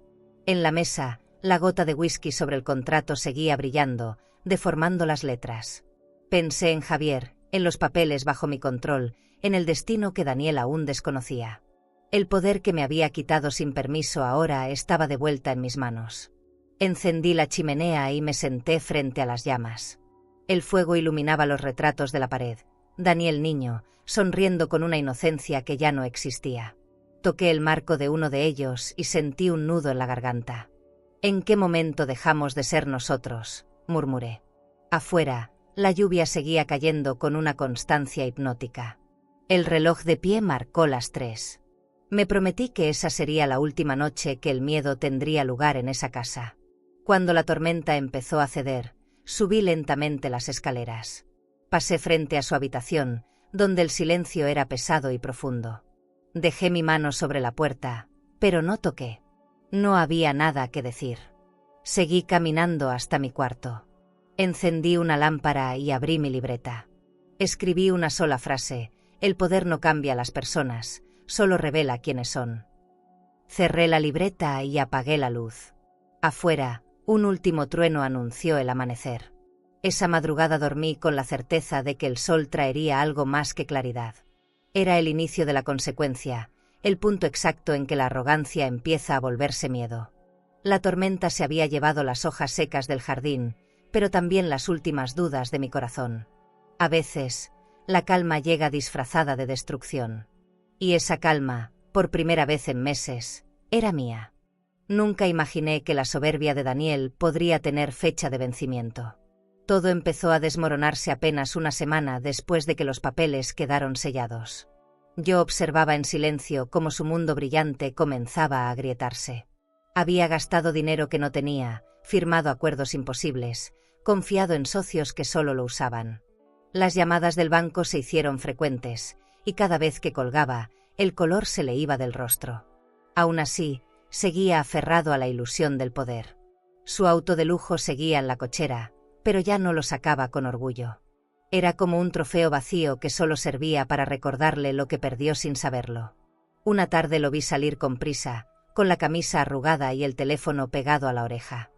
En la mesa, la gota de whisky sobre el contrato seguía brillando, deformando las letras. Pensé en Javier, en los papeles bajo mi control, en el destino que Daniel aún desconocía. El poder que me había quitado sin permiso ahora estaba de vuelta en mis manos. Encendí la chimenea y me senté frente a las llamas. El fuego iluminaba los retratos de la pared. Daniel niño, sonriendo con una inocencia que ya no existía. Toqué el marco de uno de ellos y sentí un nudo en la garganta. ¿En qué momento dejamos de ser nosotros?, murmuré. Afuera, la lluvia seguía cayendo con una constancia hipnótica. El reloj de pie marcó las 3. Me prometí que esa sería la última noche que el miedo tendría lugar en esa casa. Cuando la tormenta empezó a ceder, subí lentamente las escaleras. Pasé frente a su habitación, donde el silencio era pesado y profundo. Dejé mi mano sobre la puerta, pero no toqué. No había nada que decir. Seguí caminando hasta mi cuarto. Encendí una lámpara y abrí mi libreta. Escribí una sola frase: el poder no cambia a las personas, solo revela quiénes son. Cerré la libreta y apagué la luz. Afuera, un último trueno anunció el amanecer. Esa madrugada dormí con la certeza de que el sol traería algo más que claridad. Era el inicio de la consecuencia, el punto exacto en que la arrogancia empieza a volverse miedo. La tormenta se había llevado las hojas secas del jardín, pero también las últimas dudas de mi corazón. A veces, la calma llega disfrazada de destrucción. Y esa calma, por primera vez en meses, era mía. Nunca imaginé que la soberbia de Daniel podría tener fecha de vencimiento. Todo empezó a desmoronarse apenas una semana después de que los papeles quedaron sellados. Yo observaba en silencio cómo su mundo brillante comenzaba a agrietarse. Había gastado dinero que no tenía, firmado acuerdos imposibles, confiado en socios que solo lo usaban. Las llamadas del banco se hicieron frecuentes, y cada vez que colgaba, el color se le iba del rostro. Aún así, seguía aferrado a la ilusión del poder. Su auto de lujo seguía en la cochera, pero ya no lo sacaba con orgullo. Era como un trofeo vacío que solo servía para recordarle lo que perdió sin saberlo. Una tarde lo vi salir con prisa, con la camisa arrugada y el teléfono pegado a la oreja.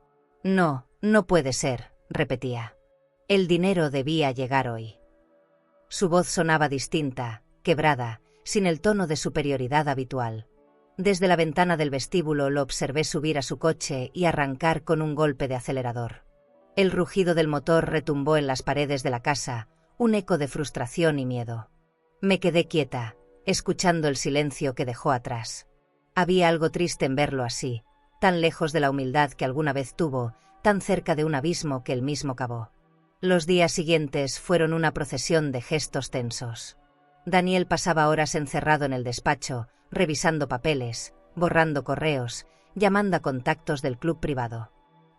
No, no puede ser, repetía. El dinero debía llegar hoy. Su voz sonaba distinta, quebrada, sin el tono de superioridad habitual. Desde la ventana del vestíbulo lo observé subir a su coche y arrancar con un golpe de acelerador. El rugido del motor retumbó en las paredes de la casa, un eco de frustración y miedo. Me quedé quieta, escuchando el silencio que dejó atrás. Había algo triste en verlo así, tan lejos de la humildad que alguna vez tuvo, tan cerca de un abismo que él mismo cavó. Los días siguientes fueron una procesión de gestos tensos. Daniel pasaba horas encerrado en el despacho, revisando papeles, borrando correos, llamando a contactos del club privado.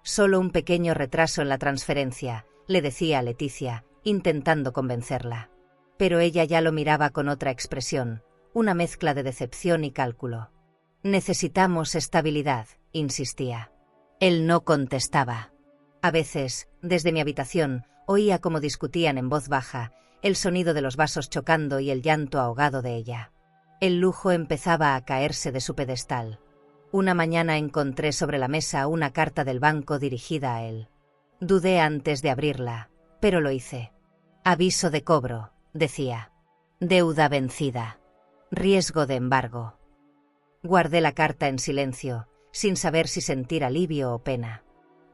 Solo un pequeño retraso en la transferencia, le decía a Leticia, intentando convencerla. Pero ella ya lo miraba con otra expresión, una mezcla de decepción y cálculo. Necesitamos estabilidad, insistía. Él no contestaba. A veces, desde mi habitación, oía cómo discutían en voz baja, el sonido de los vasos chocando y el llanto ahogado de ella. El lujo empezaba a caerse de su pedestal. Una mañana encontré sobre la mesa una carta del banco dirigida a él. Dudé antes de abrirla, pero lo hice. Aviso de cobro, decía. Deuda vencida. Riesgo de embargo. Guardé la carta en silencio, sin saber si sentir alivio o pena.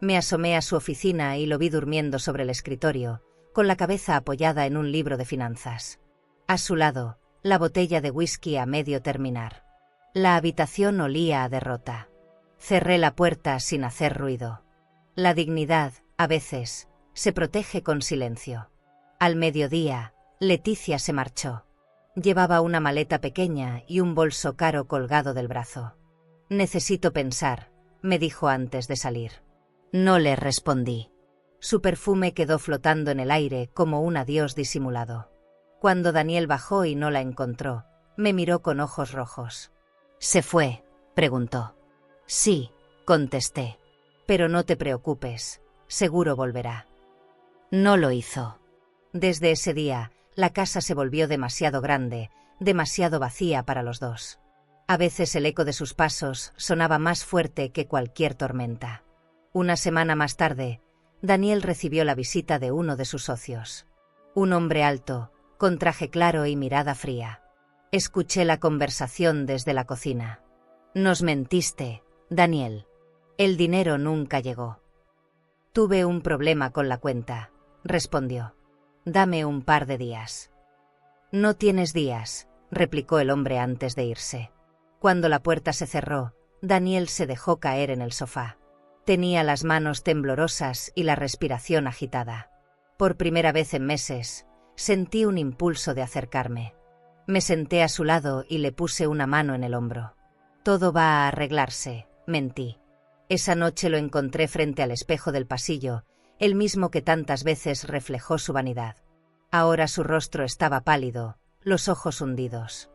Me asomé a su oficina y lo vi durmiendo sobre el escritorio, con la cabeza apoyada en un libro de finanzas. A su lado, la botella de whisky a medio terminar. La habitación olía a derrota. Cerré la puerta sin hacer ruido. La dignidad, a veces, se protege con silencio. Al mediodía, Leticia se marchó. Llevaba una maleta pequeña y un bolso caro colgado del brazo. «Necesito pensar», me dijo antes de salir. No le respondí. Su perfume quedó flotando en el aire como un adiós disimulado. Cuando Daniel bajó y no la encontró, me miró con ojos rojos. «¿Se fue?», preguntó. «Sí», contesté. «Pero no te preocupes, seguro volverá». No lo hizo. Desde ese día, la casa se volvió demasiado grande, demasiado vacía para los dos. A veces el eco de sus pasos sonaba más fuerte que cualquier tormenta. Una semana más tarde, Daniel recibió la visita de uno de sus socios. Un hombre alto, con traje claro y mirada fría. Escuché la conversación desde la cocina. «Nos mentiste, Daniel. El dinero nunca llegó». «Tuve un problema con la cuenta», respondió. «Dame un par de días». «No tienes días», replicó el hombre antes de irse. Cuando la puerta se cerró, Daniel se dejó caer en el sofá. Tenía las manos temblorosas y la respiración agitada. Por primera vez en meses, sentí un impulso de acercarme. Me senté a su lado y le puse una mano en el hombro. «Todo va a arreglarse», mentí. Esa noche lo encontré frente al espejo del pasillo, el mismo que tantas veces reflejó su vanidad. Ahora su rostro estaba pálido, los ojos hundidos.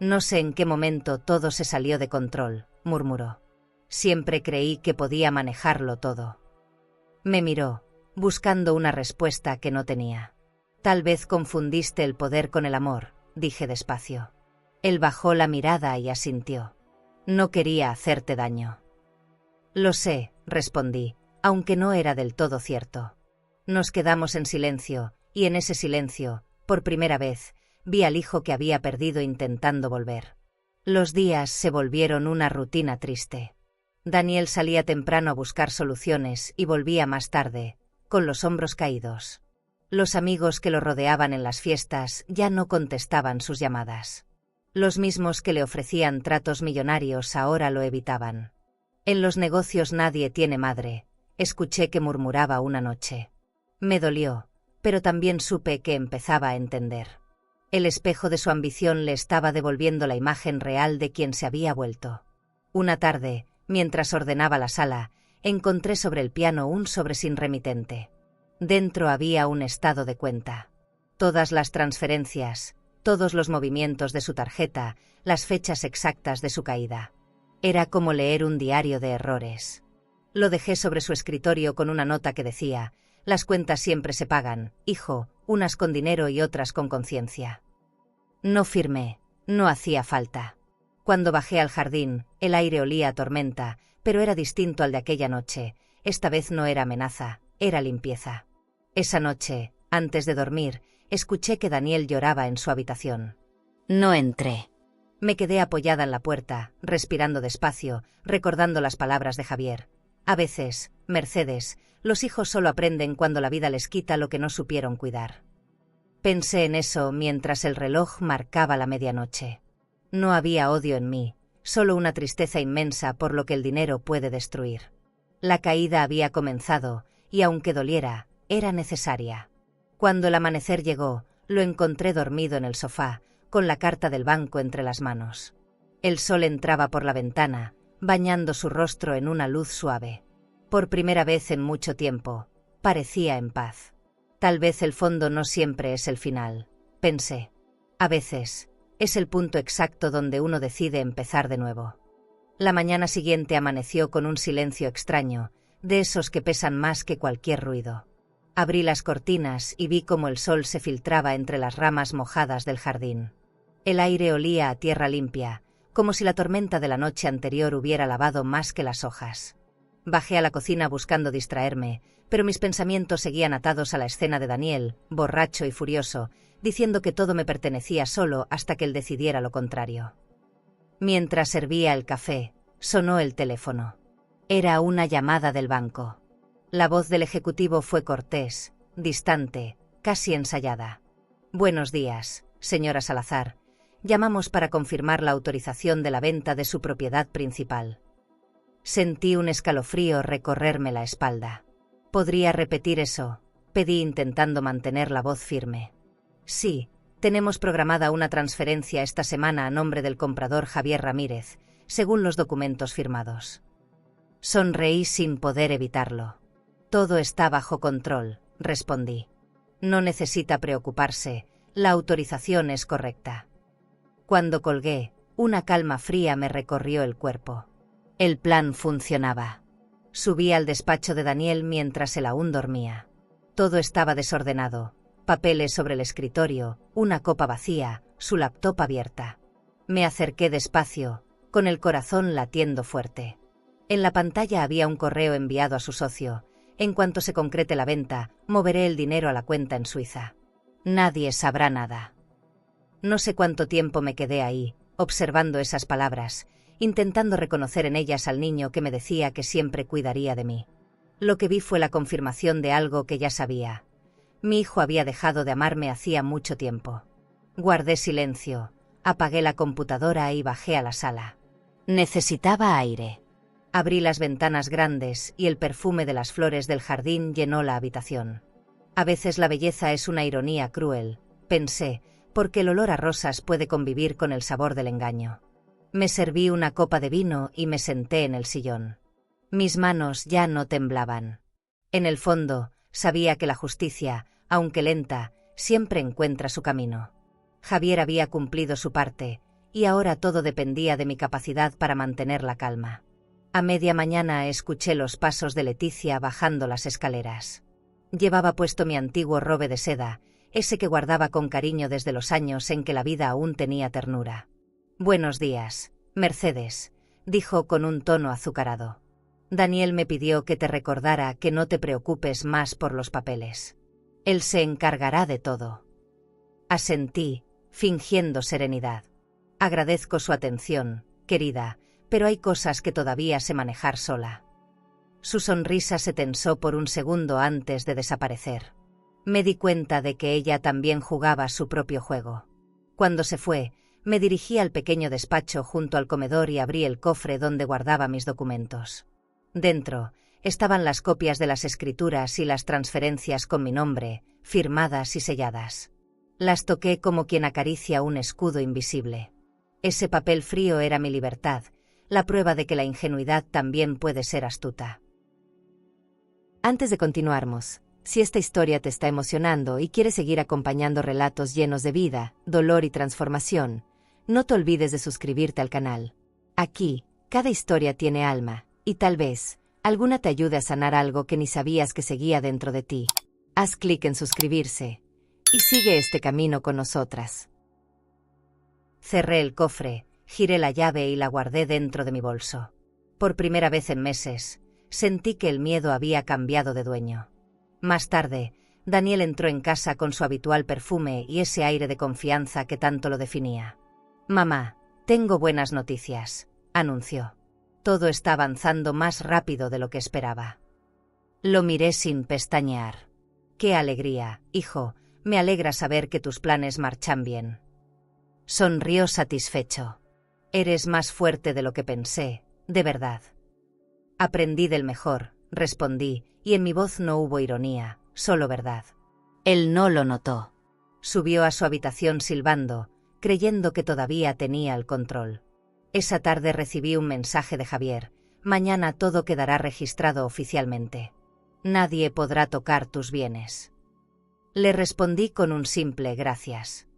«No sé en qué momento todo se salió de control», murmuró. «Siempre creí que podía manejarlo todo». Me miró, buscando una respuesta que no tenía. «Tal vez confundiste el poder con el amor», dije despacio. Él bajó la mirada y asintió. «No quería hacerte daño». «Lo sé», respondí, aunque no era del todo cierto. Nos quedamos en silencio, y en ese silencio, por primera vez, vi al hijo que había perdido intentando volver. Los días se volvieron una rutina triste. Daniel salía temprano a buscar soluciones y volvía más tarde, con los hombros caídos. Los amigos que lo rodeaban en las fiestas ya no contestaban sus llamadas. Los mismos que le ofrecían tratos millonarios ahora lo evitaban. «En los negocios nadie tiene madre», escuché que murmuraba una noche. Me dolió, pero también supe que empezaba a entender. El espejo de su ambición le estaba devolviendo la imagen real de quien se había vuelto. Una tarde, mientras ordenaba la sala, encontré sobre el piano un sobre sin remitente. Dentro había un estado de cuenta. Todas las transferencias, todos los movimientos de su tarjeta, las fechas exactas de su caída. Era como leer un diario de errores. Lo dejé sobre su escritorio con una nota que decía: «Las cuentas siempre se pagan, hijo, unas con dinero y otras con conciencia». No firmé, no hacía falta. Cuando bajé al jardín, el aire olía a tormenta, pero era distinto al de aquella noche. Esta vez no era amenaza, era limpieza. Esa noche, antes de dormir, escuché que Daniel lloraba en su habitación. No entré. Me quedé apoyada en la puerta, respirando despacio, recordando las palabras de Javier. A veces, Mercedes, los hijos solo aprenden cuando la vida les quita lo que no supieron cuidar. Pensé en eso mientras el reloj marcaba la medianoche. No había odio en mí, solo una tristeza inmensa por lo que el dinero puede destruir. La caída había comenzado, y aunque doliera, era necesaria. Cuando el amanecer llegó, lo encontré dormido en el sofá, con la carta del banco entre las manos. El sol entraba por la ventana, bañando su rostro en una luz suave. Por primera vez en mucho tiempo, parecía en paz. Tal vez el fondo no siempre es el final, pensé. A veces, es el punto exacto donde uno decide empezar de nuevo. La mañana siguiente amaneció con un silencio extraño, de esos que pesan más que cualquier ruido. Abrí las cortinas y vi cómo el sol se filtraba entre las ramas mojadas del jardín. El aire olía a tierra limpia, como si la tormenta de la noche anterior hubiera lavado más que las hojas. Bajé a la cocina buscando distraerme, pero mis pensamientos seguían atados a la escena de Daniel, borracho y furioso, diciendo que todo me pertenecía solo hasta que él decidiera lo contrario. Mientras servía el café, sonó el teléfono. Era una llamada del banco. La voz del ejecutivo fue cortés, distante, casi ensayada. «Buenos días, señora Salazar. Llamamos para confirmar la autorización de la venta de su propiedad principal». Sentí un escalofrío recorrerme la espalda. «¿Podría repetir eso?», pedí intentando mantener la voz firme. Sí, tenemos programada una transferencia esta semana a nombre del comprador Javier Ramírez, según los documentos firmados. Sonreí sin poder evitarlo. Todo está bajo control, respondí. No necesita preocuparse, la autorización es correcta. Cuando colgué, una calma fría me recorrió el cuerpo. El plan funcionaba. Subí al despacho de Daniel mientras él aún dormía. Todo estaba desordenado, papeles sobre el escritorio, una copa vacía, su laptop abierta. Me acerqué despacio, con el corazón latiendo fuerte. En la pantalla había un correo enviado a su socio. En cuanto se concrete la venta, moveré el dinero a la cuenta en Suiza. Nadie sabrá nada. No sé cuánto tiempo me quedé ahí, observando esas palabras, intentando reconocer en ellas al niño que me decía que siempre cuidaría de mí. Lo que vi fue la confirmación de algo que ya sabía. Mi hijo había dejado de amarme hacía mucho tiempo. Guardé silencio, apagué la computadora y bajé a la sala. Necesitaba aire. Abrí las ventanas grandes y el perfume de las flores del jardín llenó la habitación. A veces la belleza es una ironía cruel, pensé, porque el olor a rosas puede convivir con el sabor del engaño. Me serví una copa de vino y me senté en el sillón. Mis manos ya no temblaban. En el fondo, sabía que la justicia, aunque lenta, siempre encuentra su camino. Javier había cumplido su parte, y ahora todo dependía de mi capacidad para mantener la calma. A media mañana escuché los pasos de Leticia bajando las escaleras. Llevaba puesto mi antiguo robe de seda, ese que guardaba con cariño desde los años en que la vida aún tenía ternura. «Buenos días, Mercedes», dijo con un tono azucarado. «Daniel me pidió que te recordara que no te preocupes más por los papeles. Él se encargará de todo». Asentí, fingiendo serenidad. «Agradezco su atención, querida, pero hay cosas que todavía sé manejar sola». Su sonrisa se tensó por un segundo antes de desaparecer. Me di cuenta de que ella también jugaba su propio juego. Cuando se fue, me dirigí al pequeño despacho junto al comedor y abrí el cofre donde guardaba mis documentos. Dentro estaban las copias de las escrituras y las transferencias con mi nombre, firmadas y selladas. Las toqué como quien acaricia un escudo invisible. Ese papel frío era mi libertad, la prueba de que la ingenuidad también puede ser astuta. Antes de continuarmos, si esta historia te está emocionando y quieres seguir acompañando relatos llenos de vida, dolor y transformación, no te olvides de suscribirte al canal. Aquí, cada historia tiene alma, y tal vez, alguna te ayude a sanar algo que ni sabías que seguía dentro de ti. Haz clic en suscribirse, y sigue este camino con nosotras. Cerré el cofre, giré la llave y la guardé dentro de mi bolso. Por primera vez en meses, sentí que el miedo había cambiado de dueño. Más tarde, Daniel entró en casa con su habitual perfume y ese aire de confianza que tanto lo definía. «Mamá, tengo buenas noticias», anunció. Todo está avanzando más rápido de lo que esperaba. Lo miré sin pestañear. «Qué alegría, hijo, me alegra saber que tus planes marchan bien». Sonrió satisfecho. «Eres más fuerte de lo que pensé, de verdad». «Aprendí del mejor», respondí, y en mi voz no hubo ironía, solo verdad. Él no lo notó. Subió a su habitación silbando, creyendo que todavía tenía el control. Esa tarde recibí un mensaje de Javier: «Mañana todo quedará registrado oficialmente. Nadie podrá tocar tus bienes». Le respondí con un simple gracias.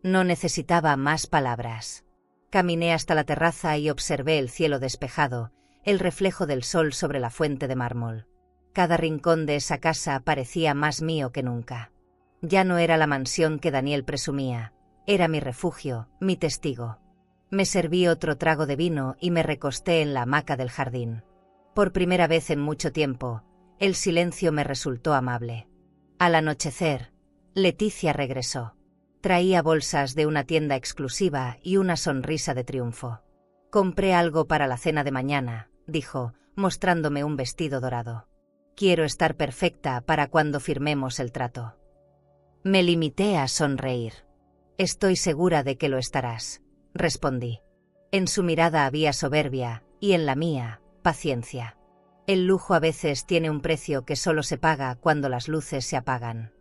No necesitaba más palabras. Caminé hasta la terraza y observé el cielo despejado, el reflejo del sol sobre la fuente de mármol. Cada rincón de esa casa parecía más mío que nunca. Ya no era la mansión que Daniel presumía, era mi refugio, mi testigo. Me serví otro trago de vino y me recosté en la hamaca del jardín. Por primera vez en mucho tiempo, el silencio me resultó amable. Al anochecer, Leticia regresó. Traía bolsas de una tienda exclusiva y una sonrisa de triunfo. «Compré algo para la cena de mañana», dijo, mostrándome un vestido dorado. «Quiero estar perfecta para cuando firmemos el trato». Me limité a sonreír. «Estoy segura de que lo estarás», respondí. En su mirada había soberbia, y en la mía, paciencia. El lujo a veces tiene un precio que solo se paga cuando las luces se apagan.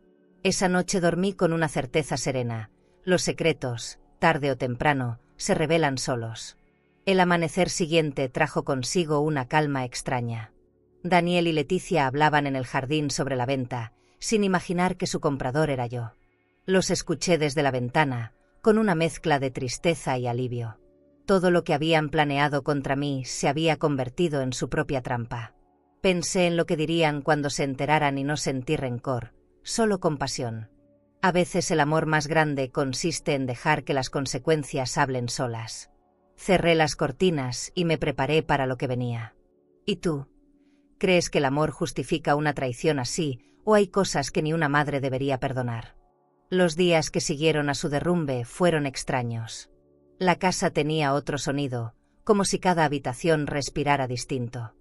Esa noche dormí con una certeza serena. Los secretos, tarde o temprano, se revelan solos. El amanecer siguiente trajo consigo una calma extraña. Daniel y Leticia hablaban en el jardín sobre la venta, sin imaginar que su comprador era yo. Los escuché desde la ventana, con una mezcla de tristeza y alivio. Todo lo que habían planeado contra mí se había convertido en su propia trampa. Pensé en lo que dirían cuando se enteraran y no sentí rencor, solo compasión. A veces el amor más grande consiste en dejar que las consecuencias hablen solas. Cerré las cortinas y me preparé para lo que venía. ¿Y tú? ¿Crees que el amor justifica una traición así, o hay cosas que ni una madre debería perdonar? Los días que siguieron a su derrumbe fueron extraños. La casa tenía otro sonido, como si cada habitación respirara distinto.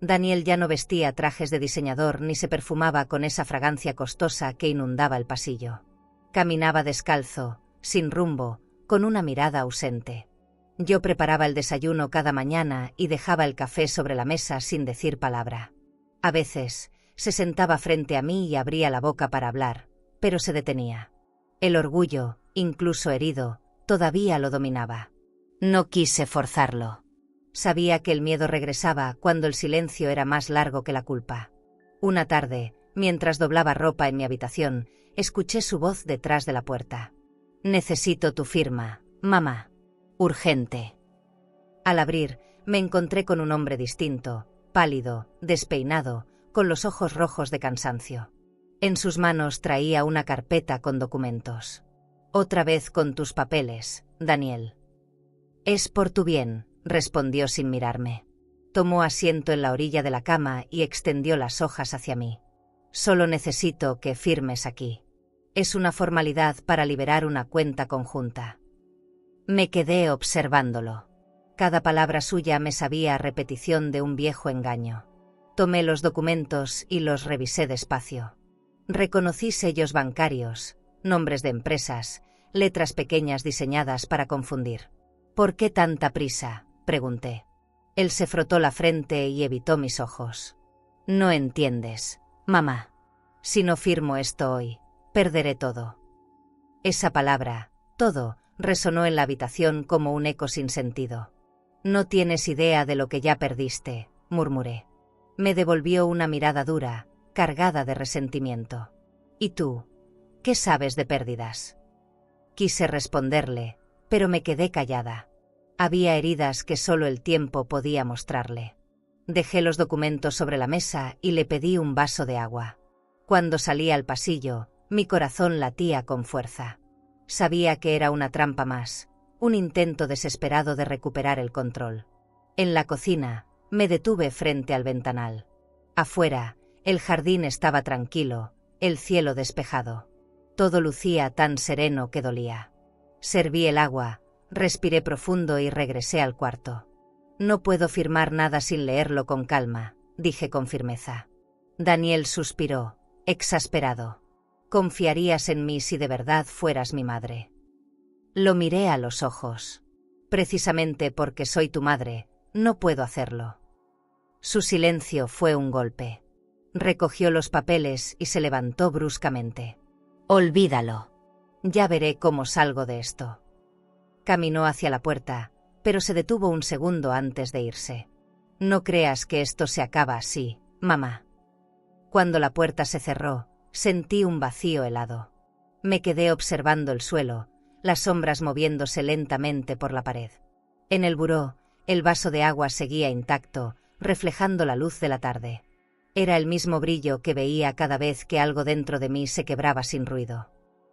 Daniel ya no vestía trajes de diseñador ni se perfumaba con esa fragancia costosa que inundaba el pasillo. Caminaba descalzo, sin rumbo, con una mirada ausente. Yo preparaba el desayuno cada mañana y dejaba el café sobre la mesa sin decir palabra. A veces, se sentaba frente a mí y abría la boca para hablar, pero se detenía. El orgullo, incluso herido, todavía lo dominaba. No quise forzarlo. Sabía que el miedo regresaba cuando el silencio era más largo que la culpa. Una tarde, mientras doblaba ropa en mi habitación, escuché su voz detrás de la puerta. «Necesito tu firma, mamá. Urgente». Al abrir, me encontré con un hombre distinto, pálido, despeinado, con los ojos rojos de cansancio. En sus manos traía una carpeta con documentos. «Otra vez con tus papeles, Daniel». «Es por tu bien», respondió sin mirarme. Tomó asiento en la orilla de la cama y extendió las hojas hacia mí. «Solo necesito que firmes aquí. Es una formalidad para liberar una cuenta conjunta». Me quedé observándolo. Cada palabra suya me sabía a repetición de un viejo engaño. Tomé los documentos y los revisé despacio. Reconocí sellos bancarios, nombres de empresas, letras pequeñas diseñadas para confundir. «¿Por qué tanta prisa?», pregunté. Él se frotó la frente y evitó mis ojos. «No entiendes, mamá. Si no firmo esto hoy, perderé todo». Esa palabra, todo, resonó en la habitación como un eco sin sentido. «No tienes idea de lo que ya perdiste», murmuré. Me devolvió una mirada dura, cargada de resentimiento. «¿Y tú? ¿Qué sabes de pérdidas?». Quise responderle, pero me quedé callada. Había heridas que solo el tiempo podía mostrarle. Dejé los documentos sobre la mesa y le pedí un vaso de agua. Cuando salí al pasillo, mi corazón latía con fuerza. Sabía que era una trampa más, un intento desesperado de recuperar el control. En la cocina, me detuve frente al ventanal. Afuera, el jardín estaba tranquilo, el cielo despejado. Todo lucía tan sereno que dolía. Serví el agua, respiré profundo y regresé al cuarto. «No puedo firmar nada sin leerlo con calma», dije con firmeza. Daniel suspiró, exasperado. «¿Confiarías en mí si de verdad fueras mi madre?». Lo miré a los ojos. «Precisamente porque soy tu madre, no puedo hacerlo». Su silencio fue un golpe. Recogió los papeles y se levantó bruscamente. «Olvídalo. Ya veré cómo salgo de esto». Caminó hacia la puerta, pero se detuvo un segundo antes de irse. «No creas que esto se acaba así, mamá». Cuando la puerta se cerró, sentí un vacío helado. Me quedé observando el suelo, las sombras moviéndose lentamente por la pared. En el buró, el vaso de agua seguía intacto, reflejando la luz de la tarde. Era el mismo brillo que veía cada vez que algo dentro de mí se quebraba sin ruido.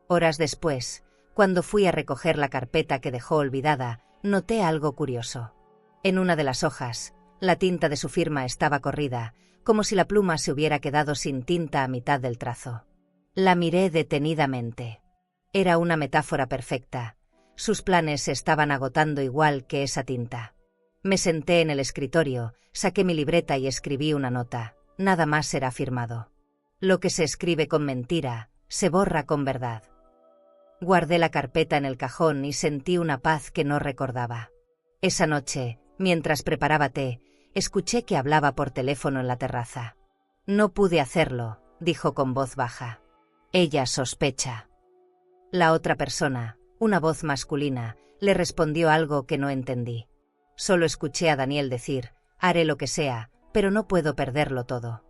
Horas después, cuando fui a recoger la carpeta que dejó olvidada, noté algo curioso. En una de las hojas, la tinta de su firma estaba corrida, como si la pluma se hubiera quedado sin tinta a mitad del trazo. La miré detenidamente. Era una metáfora perfecta. Sus planes se estaban agotando igual que esa tinta. Me senté en el escritorio, saqué mi libreta y escribí una nota. Nada más será firmado. Lo que se escribe con mentira, se borra con verdad. Guardé la carpeta en el cajón y sentí una paz que no recordaba. Esa noche, mientras preparaba té, escuché que hablaba por teléfono en la terraza. No pude hacerlo, dijo con voz baja. Ella sospecha. La otra persona, una voz masculina, le respondió algo que no entendí. Solo escuché a Daniel decir, haré lo que sea, pero no puedo perderlo todo.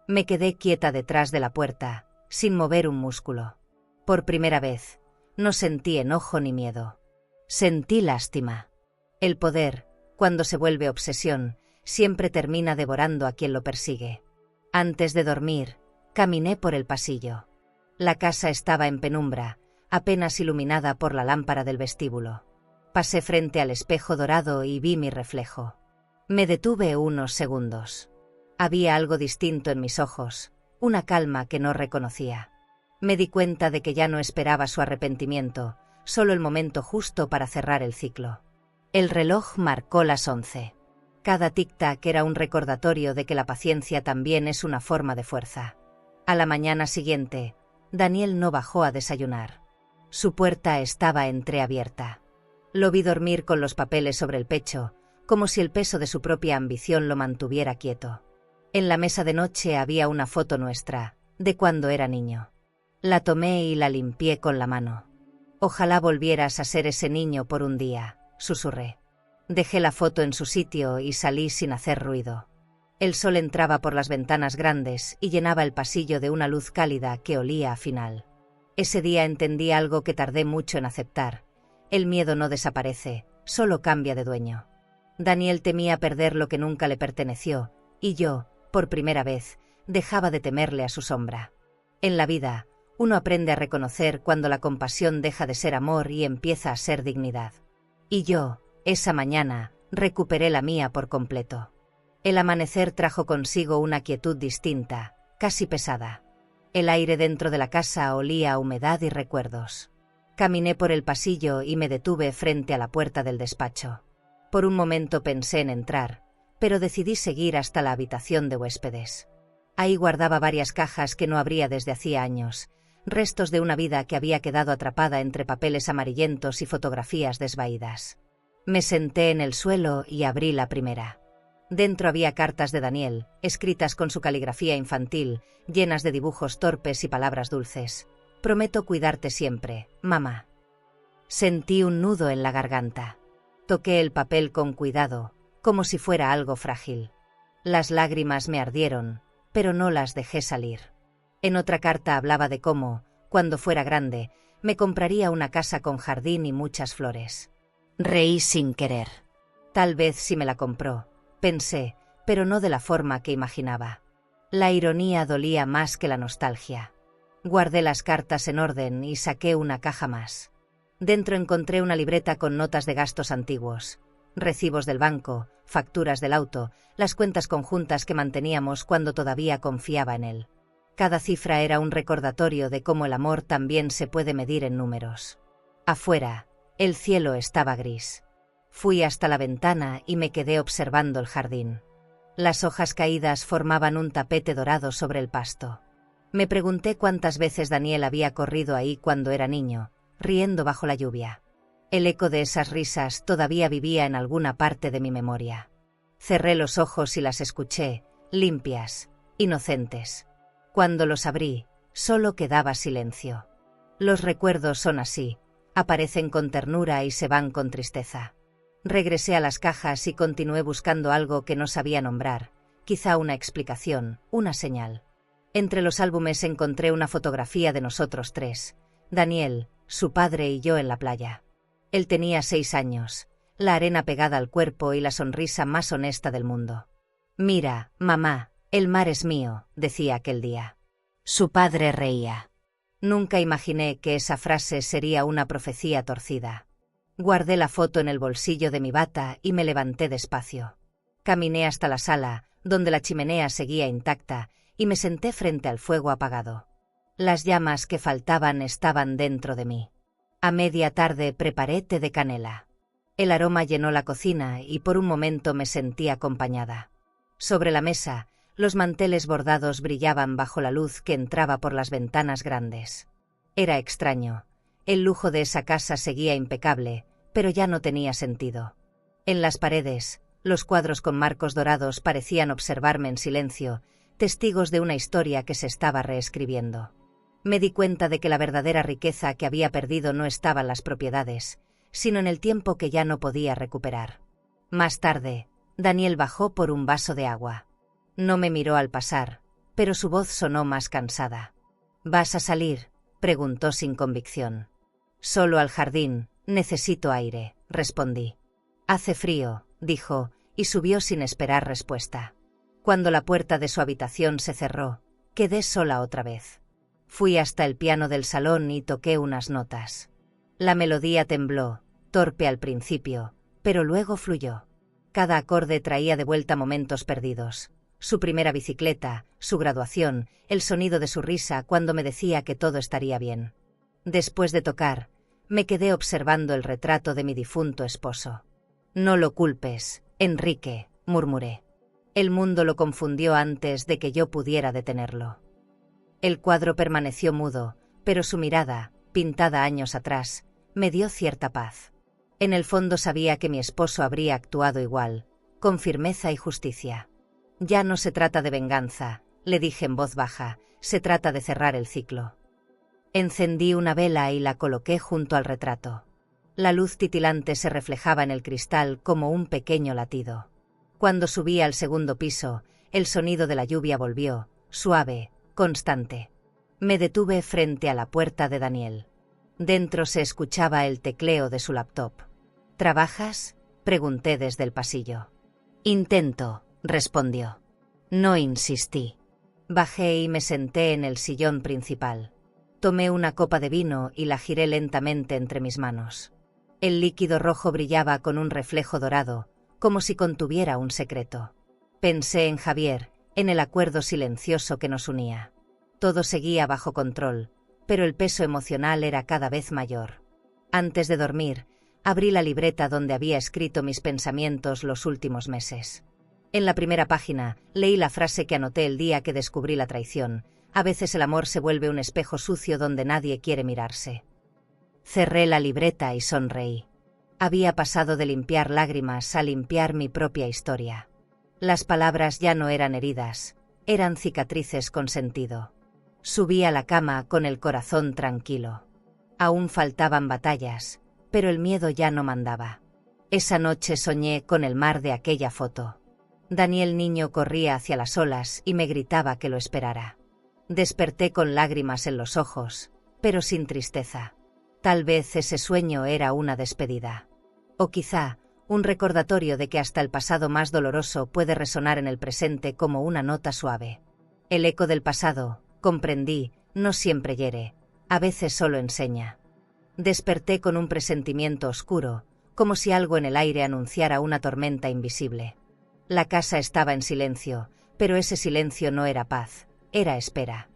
Me quedé quieta detrás de la puerta, sin mover un músculo. Por primera vez, no sentí enojo ni miedo. Sentí lástima. El poder, cuando se vuelve obsesión, siempre termina devorando a quien lo persigue. Antes de dormir, caminé por el pasillo. La casa estaba en penumbra, apenas iluminada por la lámpara del vestíbulo. Pasé frente al espejo dorado y vi mi reflejo. Me detuve unos segundos. Había algo distinto en mis ojos, una calma que no reconocía. Me di cuenta de que ya no esperaba su arrepentimiento, solo el momento justo para cerrar el ciclo. El reloj marcó las 11. Cada tic-tac era un recordatorio de que la paciencia también es una forma de fuerza. A la mañana siguiente, Daniel no bajó a desayunar. Su puerta estaba entreabierta. Lo vi dormir con los papeles sobre el pecho, como si el peso de su propia ambición lo mantuviera quieto. En la mesa de noche había una foto nuestra, de cuando era niño. La tomé y la limpié con la mano. Ojalá volvieras a ser ese niño por un día, susurré. Dejé la foto en su sitio y salí sin hacer ruido. El sol entraba por las ventanas grandes y llenaba el pasillo de una luz cálida que olía a final. Ese día entendí algo que tardé mucho en aceptar. El miedo no desaparece, solo cambia de dueño. Daniel temía perder lo que nunca le perteneció, y yo, por primera vez, dejaba de temerle a su sombra. En la vida, uno aprende a reconocer cuando la compasión deja de ser amor y empieza a ser dignidad. Y yo, esa mañana, recuperé la mía por completo. El amanecer trajo consigo una quietud distinta, casi pesada. El aire dentro de la casa olía a humedad y recuerdos. Caminé por el pasillo y me detuve frente a la puerta del despacho. Por un momento pensé en entrar, pero decidí seguir hasta la habitación de huéspedes. Ahí guardaba varias cajas que no abría desde hacía años, restos de una vida que había quedado atrapada entre papeles amarillentos y fotografías desvaídas. Me senté en el suelo y abrí la primera. Dentro había cartas de Daniel, escritas con su caligrafía infantil, llenas de dibujos torpes y palabras dulces. Prometo cuidarte siempre, mamá. Sentí un nudo en la garganta. Toqué el papel con cuidado, como si fuera algo frágil. Las lágrimas me ardieron, pero no las dejé salir. En otra carta hablaba de cómo, cuando fuera grande, me compraría una casa con jardín y muchas flores. Reí sin querer. Tal vez sí me la compró, pensé, pero no de la forma que imaginaba. La ironía dolía más que la nostalgia. Guardé las cartas en orden y saqué una caja más. Dentro encontré una libreta con notas de gastos antiguos, recibos del banco, facturas del auto, las cuentas conjuntas que manteníamos cuando todavía confiaba en él. Cada cifra era un recordatorio de cómo el amor también se puede medir en números. Afuera, el cielo estaba gris. Fui hasta la ventana y me quedé observando el jardín. Las hojas caídas formaban un tapete dorado sobre el pasto. Me pregunté cuántas veces Daniel había corrido ahí cuando era niño, riendo bajo la lluvia. El eco de esas risas todavía vivía en alguna parte de mi memoria. Cerré los ojos y las escuché, limpias, inocentes. Cuando los abrí, solo quedaba silencio. Los recuerdos son así, aparecen con ternura y se van con tristeza. Regresé a las cajas y continué buscando algo que no sabía nombrar, quizá una explicación, una señal. Entre los álbumes encontré una fotografía de nosotros tres, Daniel, su padre y yo en la playa. Él tenía 6 años, la arena pegada al cuerpo y la sonrisa más honesta del mundo. Mira, mamá, el mar es mío, decía aquel día. Su padre reía. Nunca imaginé que esa frase sería una profecía torcida. Guardé la foto en el bolsillo de mi bata y me levanté despacio. Caminé hasta la sala, donde la chimenea seguía intacta, y me senté frente al fuego apagado. Las llamas que faltaban estaban dentro de mí. A media tarde preparé té de canela. El aroma llenó la cocina y por un momento me sentí acompañada. Sobre la mesa, los manteles bordados brillaban bajo la luz que entraba por las ventanas grandes. Era extraño. El lujo de esa casa seguía impecable, pero ya no tenía sentido. En las paredes, Los cuadros con marcos dorados parecían observarme en silencio, testigos de una historia que se estaba reescribiendo. Me di cuenta de que la verdadera riqueza que había perdido no estaba en las propiedades, sino en el tiempo que ya no podía recuperar. Más tarde, Daniel bajó por un vaso de agua. No me miró al pasar, pero su voz sonó más cansada. ¿Vas a salir?, preguntó sin convicción. Solo al jardín, necesito aire, respondí. Hace frío, dijo, y subió sin esperar respuesta. Cuando la puerta de su habitación se cerró, quedé sola otra vez. Fui hasta el piano del salón y toqué unas notas. La melodía tembló, torpe al principio, pero luego fluyó. Cada acorde traía de vuelta momentos perdidos. Su primera bicicleta, su graduación, el sonido de su risa cuando me decía que todo estaría bien. Después de tocar, me quedé observando el retrato de mi difunto esposo. No lo culpes, Enrique, murmuré. El mundo lo confundió antes de que yo pudiera detenerlo. El cuadro permaneció mudo, pero su mirada, pintada años atrás, me dio cierta paz. En el fondo sabía que mi esposo habría actuado igual, con firmeza y justicia. Ya no se trata de venganza, le dije en voz baja, se trata de cerrar el ciclo. Encendí una vela y la coloqué junto al retrato. La luz titilante se reflejaba en el cristal como un pequeño latido. Cuando subí al segundo piso, el sonido de la lluvia volvió, suave, constante. Me detuve frente a la puerta de Daniel. Dentro se escuchaba el tecleo de su laptop. ¿Trabajas?, pregunté desde el pasillo. Intento, respondió. No insistí. Bajé y me senté en el sillón principal. Tomé una copa de vino y la giré lentamente entre mis manos. El líquido rojo brillaba con un reflejo dorado, como si contuviera un secreto. Pensé en Javier, en el acuerdo silencioso que nos unía. Todo seguía bajo control, pero el peso emocional era cada vez mayor. Antes de dormir, abrí la libreta donde había escrito mis pensamientos los últimos meses. En la primera página, leí la frase que anoté el día que descubrí la traición: a veces el amor se vuelve un espejo sucio donde nadie quiere mirarse. Cerré la libreta y sonreí. Había pasado de limpiar lágrimas a limpiar mi propia historia. Las palabras ya no eran heridas, eran cicatrices con sentido. Subí a la cama con el corazón tranquilo. Aún faltaban batallas, pero el miedo ya no mandaba. Esa noche soñé con el mar de aquella foto. Daniel niño corría hacia las olas y me gritaba que lo esperara. Desperté con lágrimas en los ojos, pero sin tristeza. Tal vez ese sueño era una despedida. O quizá, un recordatorio de que hasta el pasado más doloroso puede resonar en el presente como una nota suave. El eco del pasado, comprendí, no siempre hiere, a veces solo enseña. Desperté con un presentimiento oscuro, como si algo en el aire anunciara una tormenta invisible. La casa estaba en silencio, pero ese silencio no era paz, era espera.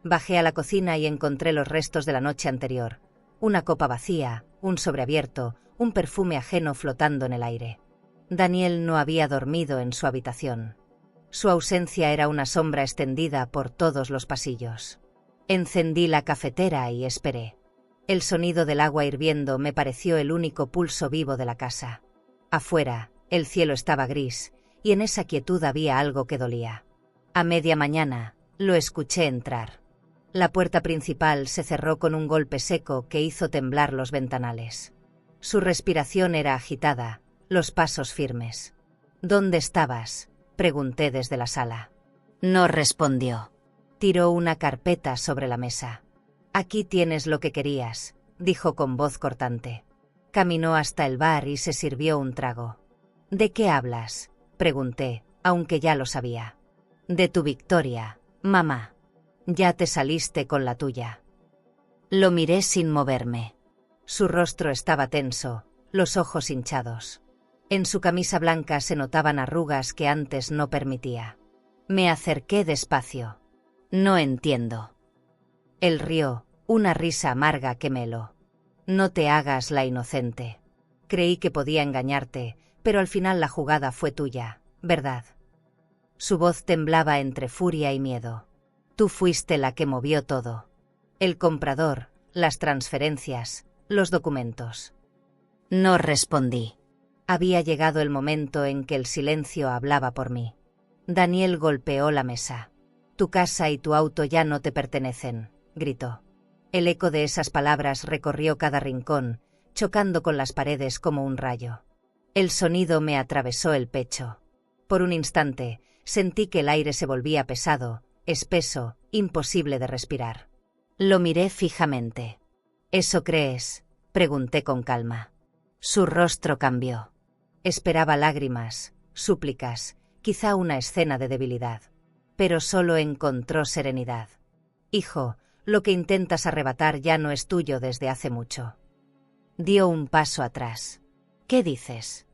Bajé a la cocina y encontré los restos de la noche anterior. Una copa vacía, un sobre abierto, un perfume ajeno flotando en el aire. Daniel no había dormido en su habitación. Su ausencia era una sombra extendida por todos los pasillos. Encendí la cafetera y esperé. El sonido del agua hirviendo me pareció el único pulso vivo de la casa. Afuera, el cielo estaba gris, y en esa quietud había algo que dolía. A media mañana, lo escuché entrar. La puerta principal se cerró con un golpe seco que hizo temblar los ventanales. Su respiración era agitada, los pasos firmes. ¿Dónde estabas?, pregunté desde la sala. No respondió. Tiró una carpeta sobre la mesa. Aquí tienes lo que querías, dijo con voz cortante. Caminó hasta el bar y se sirvió un trago. ¿De qué hablas?, pregunté, aunque ya lo sabía. De tu victoria, mamá. Ya te saliste con la tuya. Lo miré sin moverme. Su rostro estaba tenso, los ojos hinchados. En su camisa blanca se notaban arrugas que antes no permitía. Me acerqué despacio. No entiendo. Él rió, una risa amarga que me heló. No te hagas la inocente. Creí que podía engañarte, pero al final la jugada fue tuya, ¿verdad? Su voz temblaba entre furia y miedo. Tú fuiste la que movió todo. El comprador, las transferencias, los documentos. No respondí. Había llegado el momento en que el silencio hablaba por mí. Daniel golpeó la mesa. Tu casa y tu auto ya no te pertenecen, gritó. El eco de esas palabras recorrió cada rincón, chocando con las paredes como un rayo. El sonido me atravesó el pecho. Por un instante, sentí que el aire se volvía pesado, espeso, imposible de respirar. Lo miré fijamente. ¿Eso crees?, pregunté con calma. Su rostro cambió. Esperaba lágrimas, súplicas, quizá una escena de debilidad. Pero solo encontró serenidad. Hijo, lo que intentas arrebatar ya no es tuyo desde hace mucho. Dio un paso atrás. ¿Qué dices?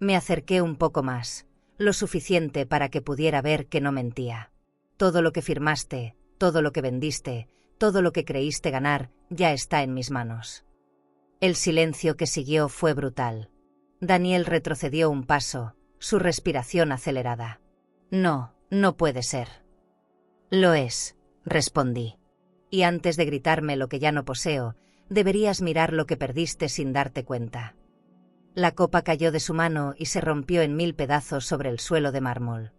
Me acerqué un poco más, lo suficiente para que pudiera ver que no mentía. Todo lo que firmaste, todo lo que vendiste, todo lo que creíste ganar, ya está en mis manos. El silencio que siguió fue brutal. Daniel retrocedió un paso, su respiración acelerada. No, no puede ser. Lo es, respondí. Y antes de gritarme lo que ya no poseo, deberías mirar lo que perdiste sin darte cuenta. La copa cayó de su mano y se rompió en 1000 pedazos sobre el suelo de mármol.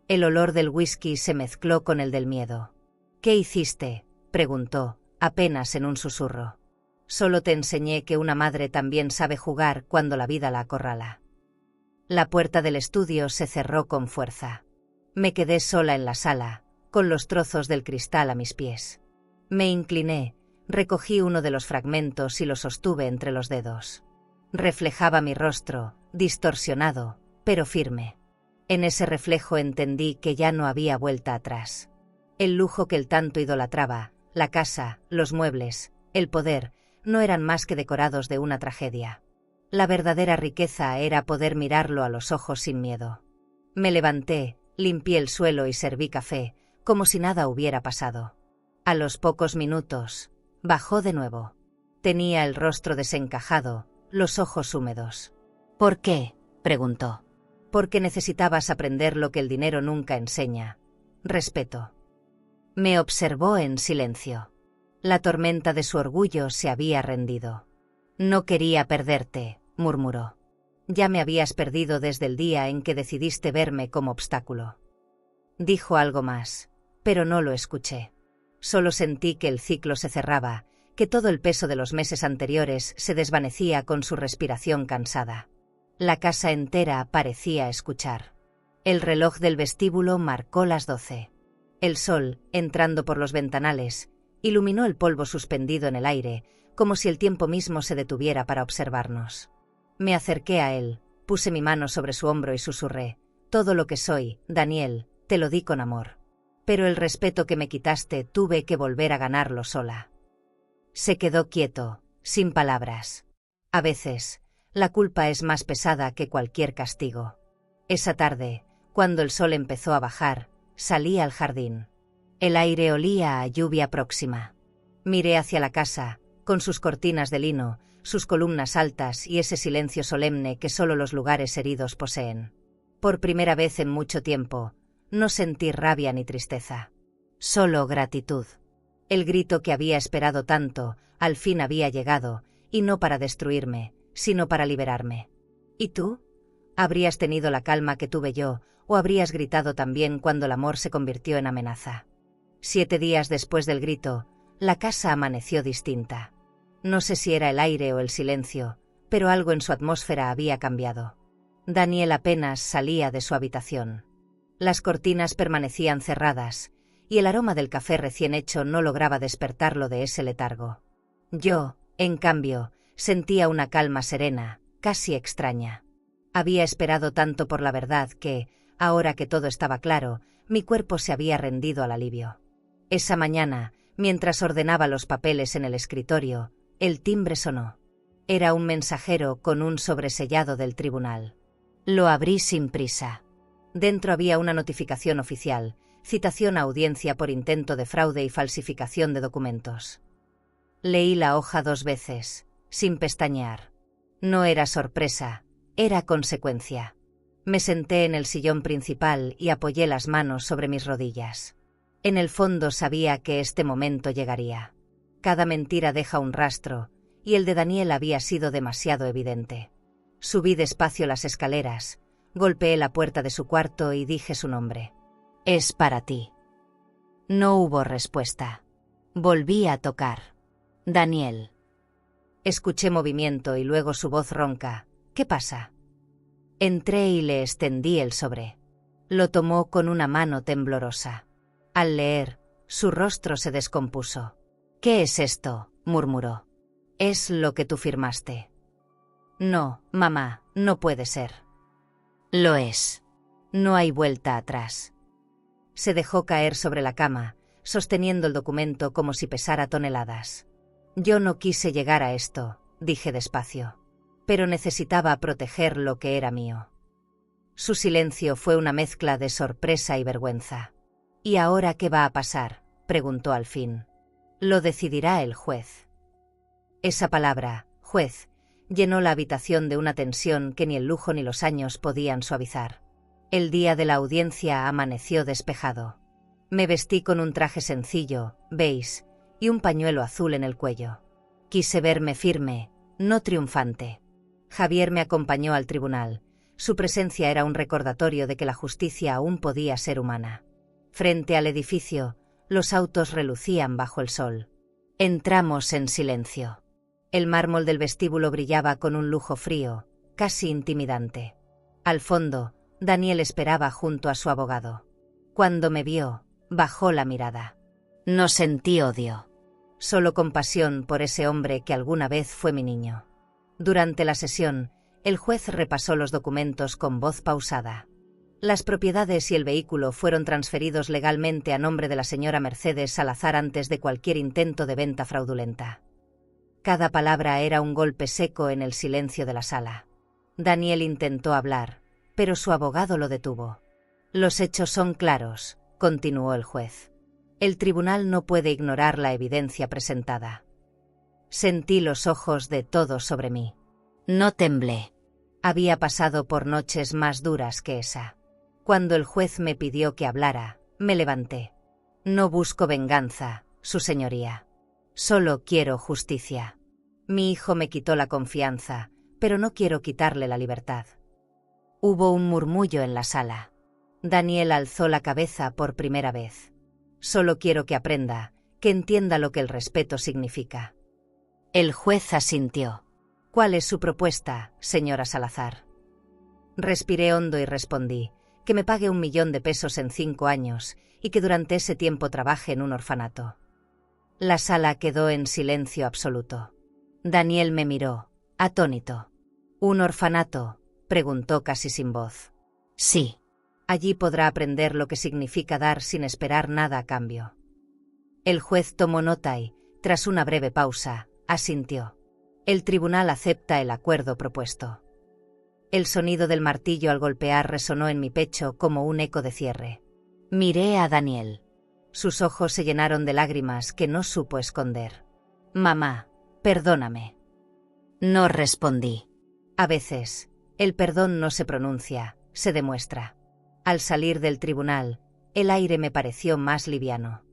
El olor del whisky se mezcló con el del miedo. ¿Qué hiciste?, preguntó, apenas en un susurro. Solo te enseñé que una madre también sabe jugar cuando la vida la acorrala. La puerta del estudio se cerró con fuerza. Me quedé sola en la sala, con los trozos del cristal a mis pies. Me incliné, recogí uno de los fragmentos y lo sostuve entre los dedos. Reflejaba mi rostro, distorsionado, pero firme. En ese reflejo entendí que ya no había vuelta atrás. El lujo que él tanto idolatraba, la casa, los muebles, el poder, no eran más que decorados de una tragedia. La verdadera riqueza era poder mirarlo a los ojos sin miedo. Me levanté, limpié el suelo y serví café, como si nada hubiera pasado. A los pocos minutos, bajó de nuevo. Tenía el rostro desencajado, los ojos húmedos. ¿Por qué?, preguntó. Porque necesitabas aprender lo que el dinero nunca enseña: respeto. Me observó en silencio. La tormenta de su orgullo se había rendido. No quería perderte, murmuró. Ya me habías perdido desde el día en que decidiste verme como obstáculo. Dijo algo más, pero no lo escuché. Solo sentí que el ciclo se cerraba, que todo el peso de los meses anteriores se desvanecía con su respiración cansada. La casa entera parecía escuchar. El reloj del vestíbulo marcó las 12. El sol, entrando por los ventanales, iluminó el polvo suspendido en el aire, como si el tiempo mismo se detuviera para observarnos. Me acerqué a él, puse mi mano sobre su hombro y susurré: todo lo que soy, Daniel, te lo di con amor. Pero el respeto que me quitaste tuve que volver a ganarlo sola. Se quedó quieto, sin palabras. A veces, la culpa es más pesada que cualquier castigo. Esa tarde, cuando el sol empezó a bajar, salí al jardín. El aire olía a lluvia próxima. Miré hacia la casa, con sus cortinas de lino, sus columnas altas y ese silencio solemne que solo los lugares heridos poseen. Por primera vez en mucho tiempo, no sentí rabia ni tristeza. Solo gratitud. El grito que había esperado tanto, al fin había llegado, y no para destruirme, sino para liberarme. ¿Y tú? ¿Habrías tenido la calma que tuve yo, o habrías gritado también cuando el amor se convirtió en amenaza? 7 días después del grito, la casa amaneció distinta. No sé si era el aire o el silencio, pero algo en su atmósfera había cambiado. Daniel apenas salía de su habitación. Las cortinas permanecían cerradas, y el aroma del café recién hecho no lograba despertarlo de ese letargo. Yo, en cambio, sentía una calma serena, casi extraña. Había esperado tanto por la verdad que, ahora que todo estaba claro, mi cuerpo se había rendido al alivio. Esa mañana, mientras ordenaba los papeles en el escritorio, el timbre sonó. Era un mensajero con un sobresellado del tribunal. Lo abrí sin prisa. Dentro había una notificación oficial: citación a audiencia por intento de fraude y falsificación de documentos. Leí la hoja 2 veces, sin pestañear. No era sorpresa, era consecuencia. Me senté en el sillón principal y apoyé las manos sobre mis rodillas. En el fondo sabía que este momento llegaría. Cada mentira deja un rastro, y el de Daniel había sido demasiado evidente. Subí despacio las escaleras, golpeé la puerta de su cuarto y dije su nombre. «Es para ti». No hubo respuesta. Volví a tocar. «Daniel». Escuché movimiento y luego su voz ronca. «¿Qué pasa?» Entré y le extendí el sobre. Lo tomó con una mano temblorosa. Al leer, su rostro se descompuso. «¿Qué es esto?», murmuró. «Es lo que tú firmaste». «No, mamá, no puede ser». «Lo es. No hay vuelta atrás». Se dejó caer sobre la cama, sosteniendo el documento como si pesara toneladas. «Yo no quise llegar a esto», dije despacio. «Pero necesitaba proteger lo que era mío». Su silencio fue una mezcla de sorpresa y vergüenza. «¿Y ahora qué va a pasar?», preguntó al fin. «Lo decidirá el juez». Esa palabra, juez, llenó la habitación de una tensión que ni el lujo ni los años podían suavizar. El día de la audiencia amaneció despejado. Me vestí con un traje sencillo, beige, y un pañuelo azul en el cuello. Quise verme firme, no triunfante. Javier me acompañó al tribunal. Su presencia era un recordatorio de que la justicia aún podía ser humana. Frente al edificio, los autos relucían bajo el sol. Entramos en silencio. El mármol del vestíbulo brillaba con un lujo frío, casi intimidante. Al fondo, Daniel esperaba junto a su abogado. Cuando me vio, bajó la mirada. No sentí odio, solo compasión por ese hombre que alguna vez fue mi niño. Durante la sesión, el juez repasó los documentos con voz pausada. Las propiedades y el vehículo fueron transferidos legalmente a nombre de la señora Mercedes Salazar antes de cualquier intento de venta fraudulenta. Cada palabra era un golpe seco en el silencio de la sala. Daniel intentó hablar, pero su abogado lo detuvo. «Los hechos son claros», continuó el juez. «El tribunal no puede ignorar la evidencia presentada». Sentí los ojos de todos sobre mí. No temblé. Había pasado por noches más duras que esa. Cuando el juez me pidió que hablara, me levanté. «No busco venganza, su señoría. Solo quiero justicia. Mi hijo me quitó la confianza, pero no quiero quitarle la libertad». Hubo un murmullo en la sala. Daniel alzó la cabeza por primera vez. «Solo quiero que aprenda, que entienda lo que el respeto significa». El juez asintió. «¿Cuál es su propuesta, señora Salazar?» Respiré hondo y respondí, que me pague 1 millón de pesos en 5 años y que durante ese tiempo trabaje en un orfanato. La sala quedó en silencio absoluto. Daniel me miró, atónito. «¿Un orfanato?», preguntó casi sin voz. «Sí. Allí podrá aprender lo que significa dar sin esperar nada a cambio». El juez tomó nota y, tras una breve pausa, asintió. «El tribunal acepta el acuerdo propuesto». El sonido del martillo al golpear resonó en mi pecho como un eco de cierre. Miré a Daniel. Sus ojos se llenaron de lágrimas que no supo esconder. «Mamá, perdóname». No respondí. A veces, el perdón no se pronuncia, se demuestra. Al salir del tribunal, el aire me pareció más liviano.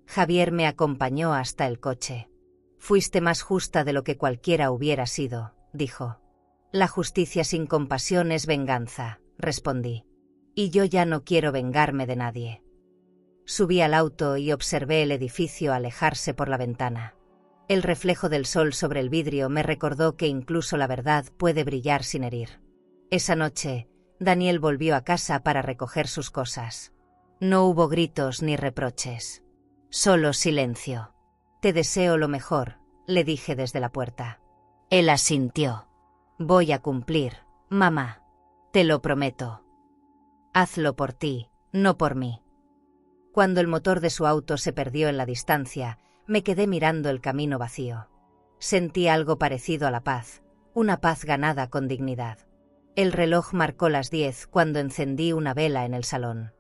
Javier me acompañó hasta el coche. «Fuiste más justa de lo que cualquiera hubiera sido», dijo. «La justicia sin compasión es venganza», respondí. «Y yo ya no quiero vengarme de nadie». Subí al auto y observé el edificio alejarse por la ventana. El reflejo del sol sobre el vidrio me recordó que incluso la verdad puede brillar sin herir. Esa noche, Daniel volvió a casa para recoger sus cosas. No hubo gritos ni reproches. Solo silencio. «Te deseo lo mejor», le dije desde la puerta. Él asintió. «Voy a cumplir, mamá. Te lo prometo». «Hazlo por ti, no por mí». Cuando el motor de su auto se perdió en la distancia, me quedé mirando el camino vacío. Sentí algo parecido a la paz, una paz ganada con dignidad. El reloj marcó las 10 cuando encendí una vela en el salón.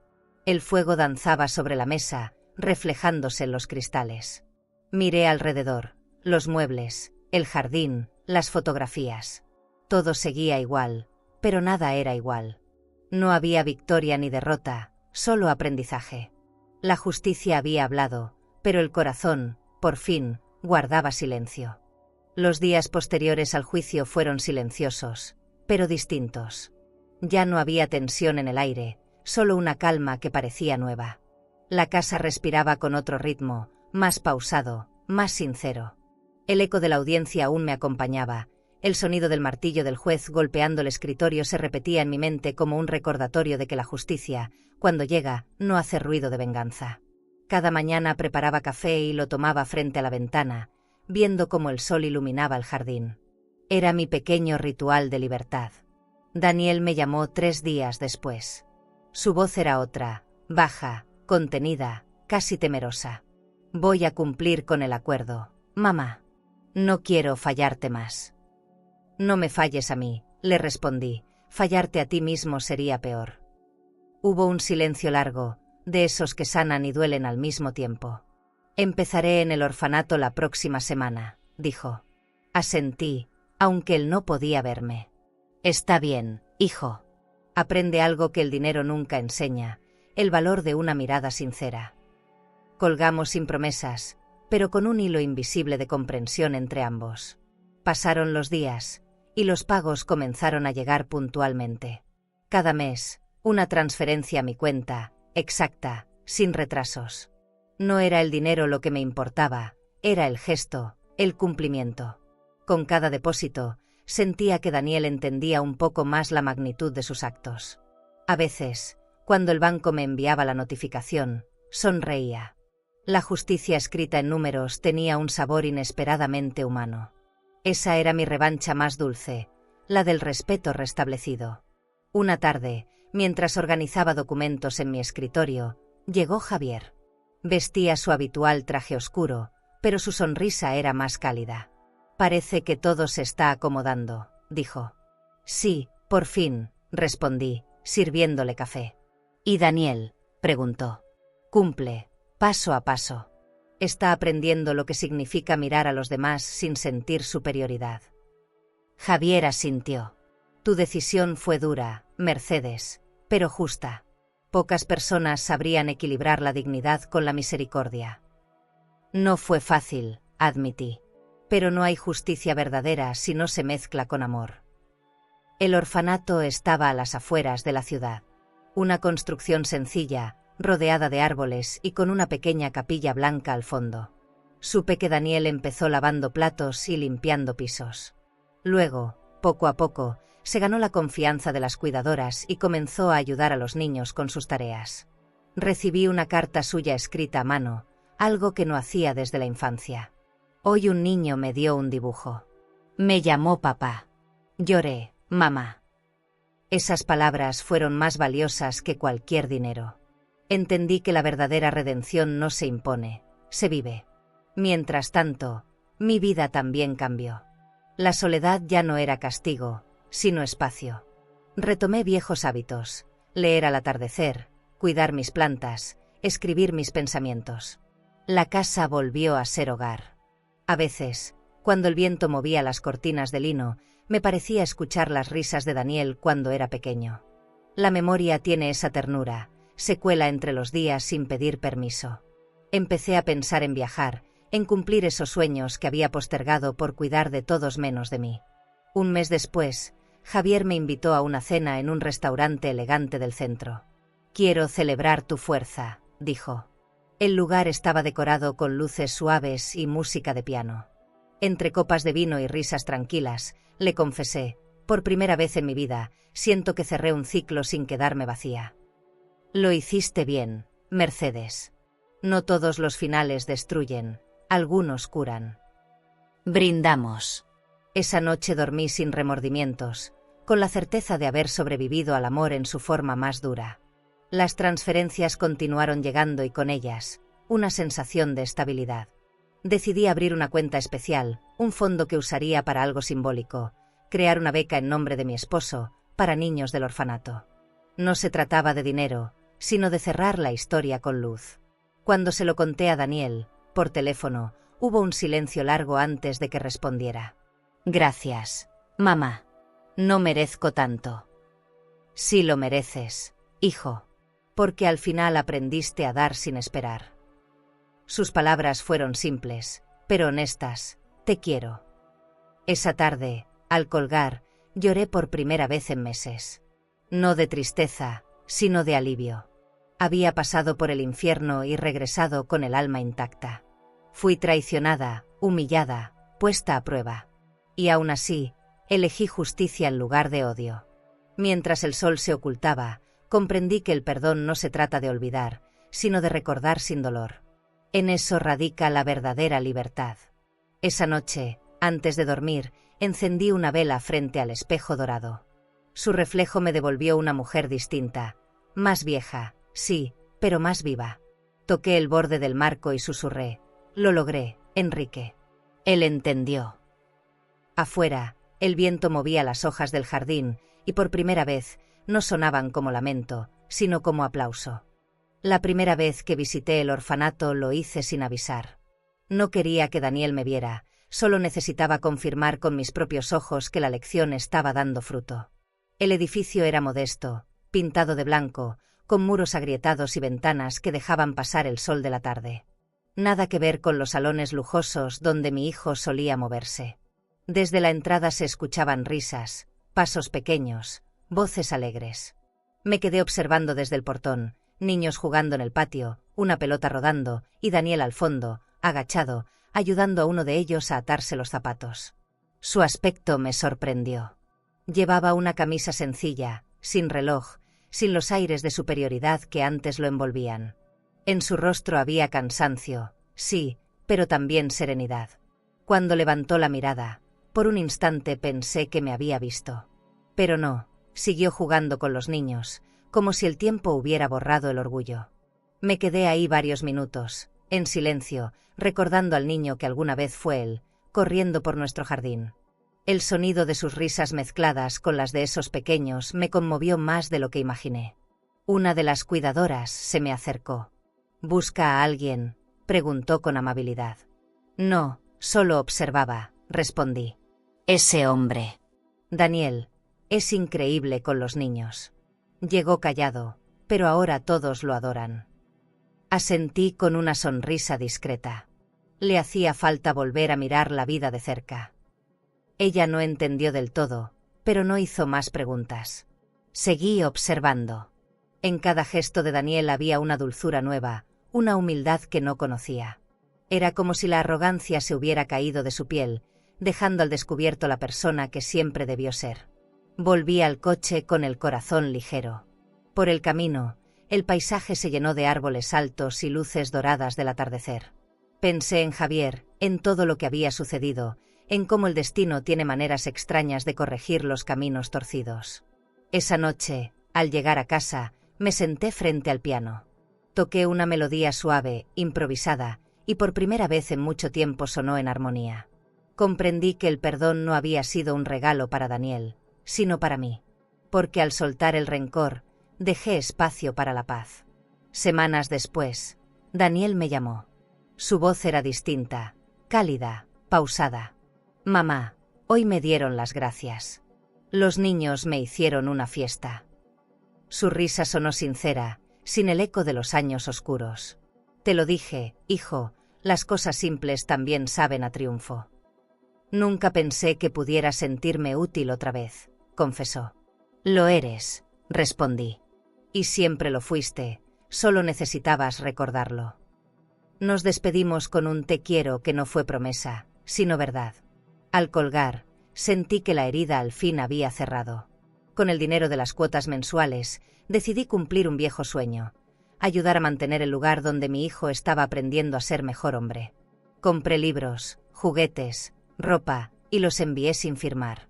El fuego danzaba sobre la mesa, reflejándose en los cristales. Miré alrededor, los muebles, el jardín, las fotografías. Todo seguía igual, pero nada era igual. No había victoria ni derrota, solo aprendizaje. La justicia había hablado, pero el corazón, por fin, guardaba silencio. Los días posteriores al juicio fueron silenciosos, pero distintos. Ya no había tensión en el aire, solo una calma que parecía nueva. La casa respiraba con otro ritmo, más pausado, más sincero. El eco de la audiencia aún me acompañaba. El sonido del martillo del juez golpeando el escritorio se repetía en mi mente como un recordatorio de que la justicia, cuando llega, no hace ruido de venganza. Cada mañana preparaba café y lo tomaba frente a la ventana, viendo cómo el sol iluminaba el jardín. Era mi pequeño ritual de libertad. Daniel me llamó 3 días después. Su voz era otra, baja, contenida, casi temerosa. Voy a cumplir con el acuerdo, mamá. No quiero fallarte más. No me falles a mí, le respondí. Fallarte a ti mismo sería peor. Hubo un silencio largo, de esos que sanan y duelen al mismo tiempo. Empezaré en el orfanato la próxima semana, dijo. Asentí, aunque él no podía verme. Está bien, hijo. Aprende algo que el dinero nunca enseña, el valor de una mirada sincera. Colgamos sin promesas, pero con un hilo invisible de comprensión entre ambos. Pasaron los días, y los pagos comenzaron a llegar puntualmente. Cada mes, una transferencia a mi cuenta, exacta, sin retrasos. No era el dinero lo que me importaba, era el gesto, el cumplimiento. Con cada depósito, sentía que Daniel entendía un poco más la magnitud de sus actos. A veces, cuando el banco me enviaba la notificación, sonreía. La justicia escrita en números tenía un sabor inesperadamente humano. Esa era mi revancha más dulce, la del respeto restablecido. Una tarde, mientras organizaba documentos en mi escritorio, llegó Javier. Vestía su habitual traje oscuro, pero su sonrisa era más cálida. Parece que todo se está acomodando, dijo. Sí, por fin, respondí, sirviéndole café. ¿Y Daniel?, preguntó. Cumple, paso a paso. Está aprendiendo lo que significa mirar a los demás sin sentir superioridad. Javier asintió. Tu decisión fue dura, Mercedes, pero justa. Pocas personas sabrían equilibrar la dignidad con la misericordia. No fue fácil, admití. Pero no hay justicia verdadera si no se mezcla con amor. El orfanato estaba a las afueras de la ciudad. Una construcción sencilla, rodeada de árboles y con una pequeña capilla blanca al fondo. Supe que Daniel empezó lavando platos y limpiando pisos. Luego, poco a poco, se ganó la confianza de las cuidadoras y comenzó a ayudar a los niños con sus tareas. Recibí una carta suya escrita a mano, algo que no hacía desde la infancia. Hoy un niño me dio un dibujo. Me llamó papá. Lloré, mamá. Esas palabras fueron más valiosas que cualquier dinero. Entendí que la verdadera redención no se impone, se vive. Mientras tanto, mi vida también cambió. La soledad ya no era castigo, sino espacio. Retomé viejos hábitos, leer al atardecer, cuidar mis plantas, escribir mis pensamientos. La casa volvió a ser hogar. A veces, cuando el viento movía las cortinas de lino, me parecía escuchar las risas de Daniel cuando era pequeño. La memoria tiene esa ternura, se cuela entre los días sin pedir permiso. Empecé a pensar en viajar, en cumplir esos sueños que había postergado por cuidar de todos menos de mí. Un mes después, Javier me invitó a una cena en un restaurante elegante del centro. Quiero celebrar tu fuerza, dijo. El lugar estaba decorado con luces suaves y música de piano. Entre copas de vino y risas tranquilas, le confesé, por primera vez en mi vida, siento que cerré un ciclo sin quedarme vacía. Lo hiciste bien, Mercedes. No todos los finales destruyen, algunos curan. Brindamos. Esa noche dormí sin remordimientos, con la certeza de haber sobrevivido al amor en su forma más dura. Las transferencias continuaron llegando y con ellas, una sensación de estabilidad. Decidí abrir una cuenta especial, un fondo que usaría para algo simbólico, crear una beca en nombre de mi esposo, para niños del orfanato. No se trataba de dinero, sino de cerrar la historia con luz. Cuando se lo conté a Daniel, por teléfono, hubo un silencio largo antes de que respondiera. Gracias, mamá. No merezco tanto. Sí lo mereces, hijo, porque al final aprendiste a dar sin esperar. Sus palabras fueron simples, pero honestas. Te quiero. Esa tarde, al colgar, Lloré por primera vez en meses. No de tristeza, sino de alivio. Había pasado por el infierno y regresado con el alma intacta. Fui traicionada, humillada, puesta a prueba. Y aún así, elegí justicia en lugar de odio. Mientras el sol se ocultaba, comprendí que el perdón no se trata de olvidar, sino de recordar sin dolor. En eso radica la verdadera libertad. Esa noche, antes de dormir, encendí una vela frente al espejo dorado. Su reflejo me devolvió una mujer distinta, más vieja, sí, pero más viva. Toqué el borde del marco y susurré: «Lo logré, Enrique». Él entendió. Afuera, el viento movía las hojas del jardín y por primera vez no sonaban como lamento, sino como aplauso. La primera vez que visité el orfanato lo hice sin avisar. No quería que Daniel me viera, solo necesitaba confirmar con mis propios ojos que la lección estaba dando fruto. El edificio era modesto, pintado de blanco, con muros agrietados y ventanas que dejaban pasar el sol de la tarde. Nada que ver con los salones lujosos donde mi hijo solía moverse. Desde la entrada se escuchaban risas, pasos pequeños, voces alegres. Me quedé observando desde el portón, niños jugando en el patio, una pelota rodando, y Daniel al fondo, agachado, ayudando a uno de ellos a atarse los zapatos. Su aspecto me sorprendió. Llevaba una camisa sencilla, sin reloj, sin los aires de superioridad que antes lo envolvían. En su rostro había cansancio, sí, pero también serenidad. Cuando levantó la mirada, por un instante pensé que me había visto. Pero no, siguió jugando con los niños, como si el tiempo hubiera borrado el orgullo. Me quedé ahí varios minutos, en silencio, recordando al niño que alguna vez fue él, corriendo por nuestro jardín. El sonido de sus risas mezcladas con las de esos pequeños me conmovió más de lo que imaginé. Una de las cuidadoras se me acercó. «¿Busca a alguien?», preguntó con amabilidad. «No, solo observaba», respondí. «Ese hombre. Daniel, es increíble con los niños». Llegó callado, pero ahora todos lo adoran. Asentí con una sonrisa discreta. Le hacía falta volver a mirar la vida de cerca. Ella no entendió del todo, pero no hizo más preguntas. Seguí observando. En cada gesto de Daniel había una dulzura nueva, una humildad que no conocía. Era como si la arrogancia se hubiera caído de su piel, dejando al descubierto la persona que siempre debió ser. Volví al coche con el corazón ligero. Por el camino, el paisaje se llenó de árboles altos y luces doradas del atardecer. Pensé en Javier, en todo lo que había sucedido, en cómo el destino tiene maneras extrañas de corregir los caminos torcidos. Esa noche, al llegar a casa, me senté frente al piano. Toqué una melodía suave, improvisada, y por primera vez en mucho tiempo sonó en armonía. Comprendí que el perdón no había sido un regalo para Daniel, sino para mí. Porque al soltar el rencor, dejé espacio para la paz. Semanas después, Daniel me llamó. Su voz era distinta, cálida, pausada. «Mamá, hoy me dieron las gracias. Los niños me hicieron una fiesta». Su risa sonó sincera, sin el eco de los años oscuros. «Te lo dije, hijo, las cosas simples también saben a triunfo». «Nunca pensé que pudiera sentirme útil otra vez», confesó. «Lo eres», respondí. «Y siempre lo fuiste, solo necesitabas recordarlo». Nos despedimos con un te quiero que no fue promesa, sino verdad. Al colgar, sentí que la herida al fin había cerrado. Con el dinero de las cuotas mensuales, decidí cumplir un viejo sueño: ayudar a mantener el lugar donde mi hijo estaba aprendiendo a ser mejor hombre. Compré libros, juguetes, ropa, y los envié sin firmar.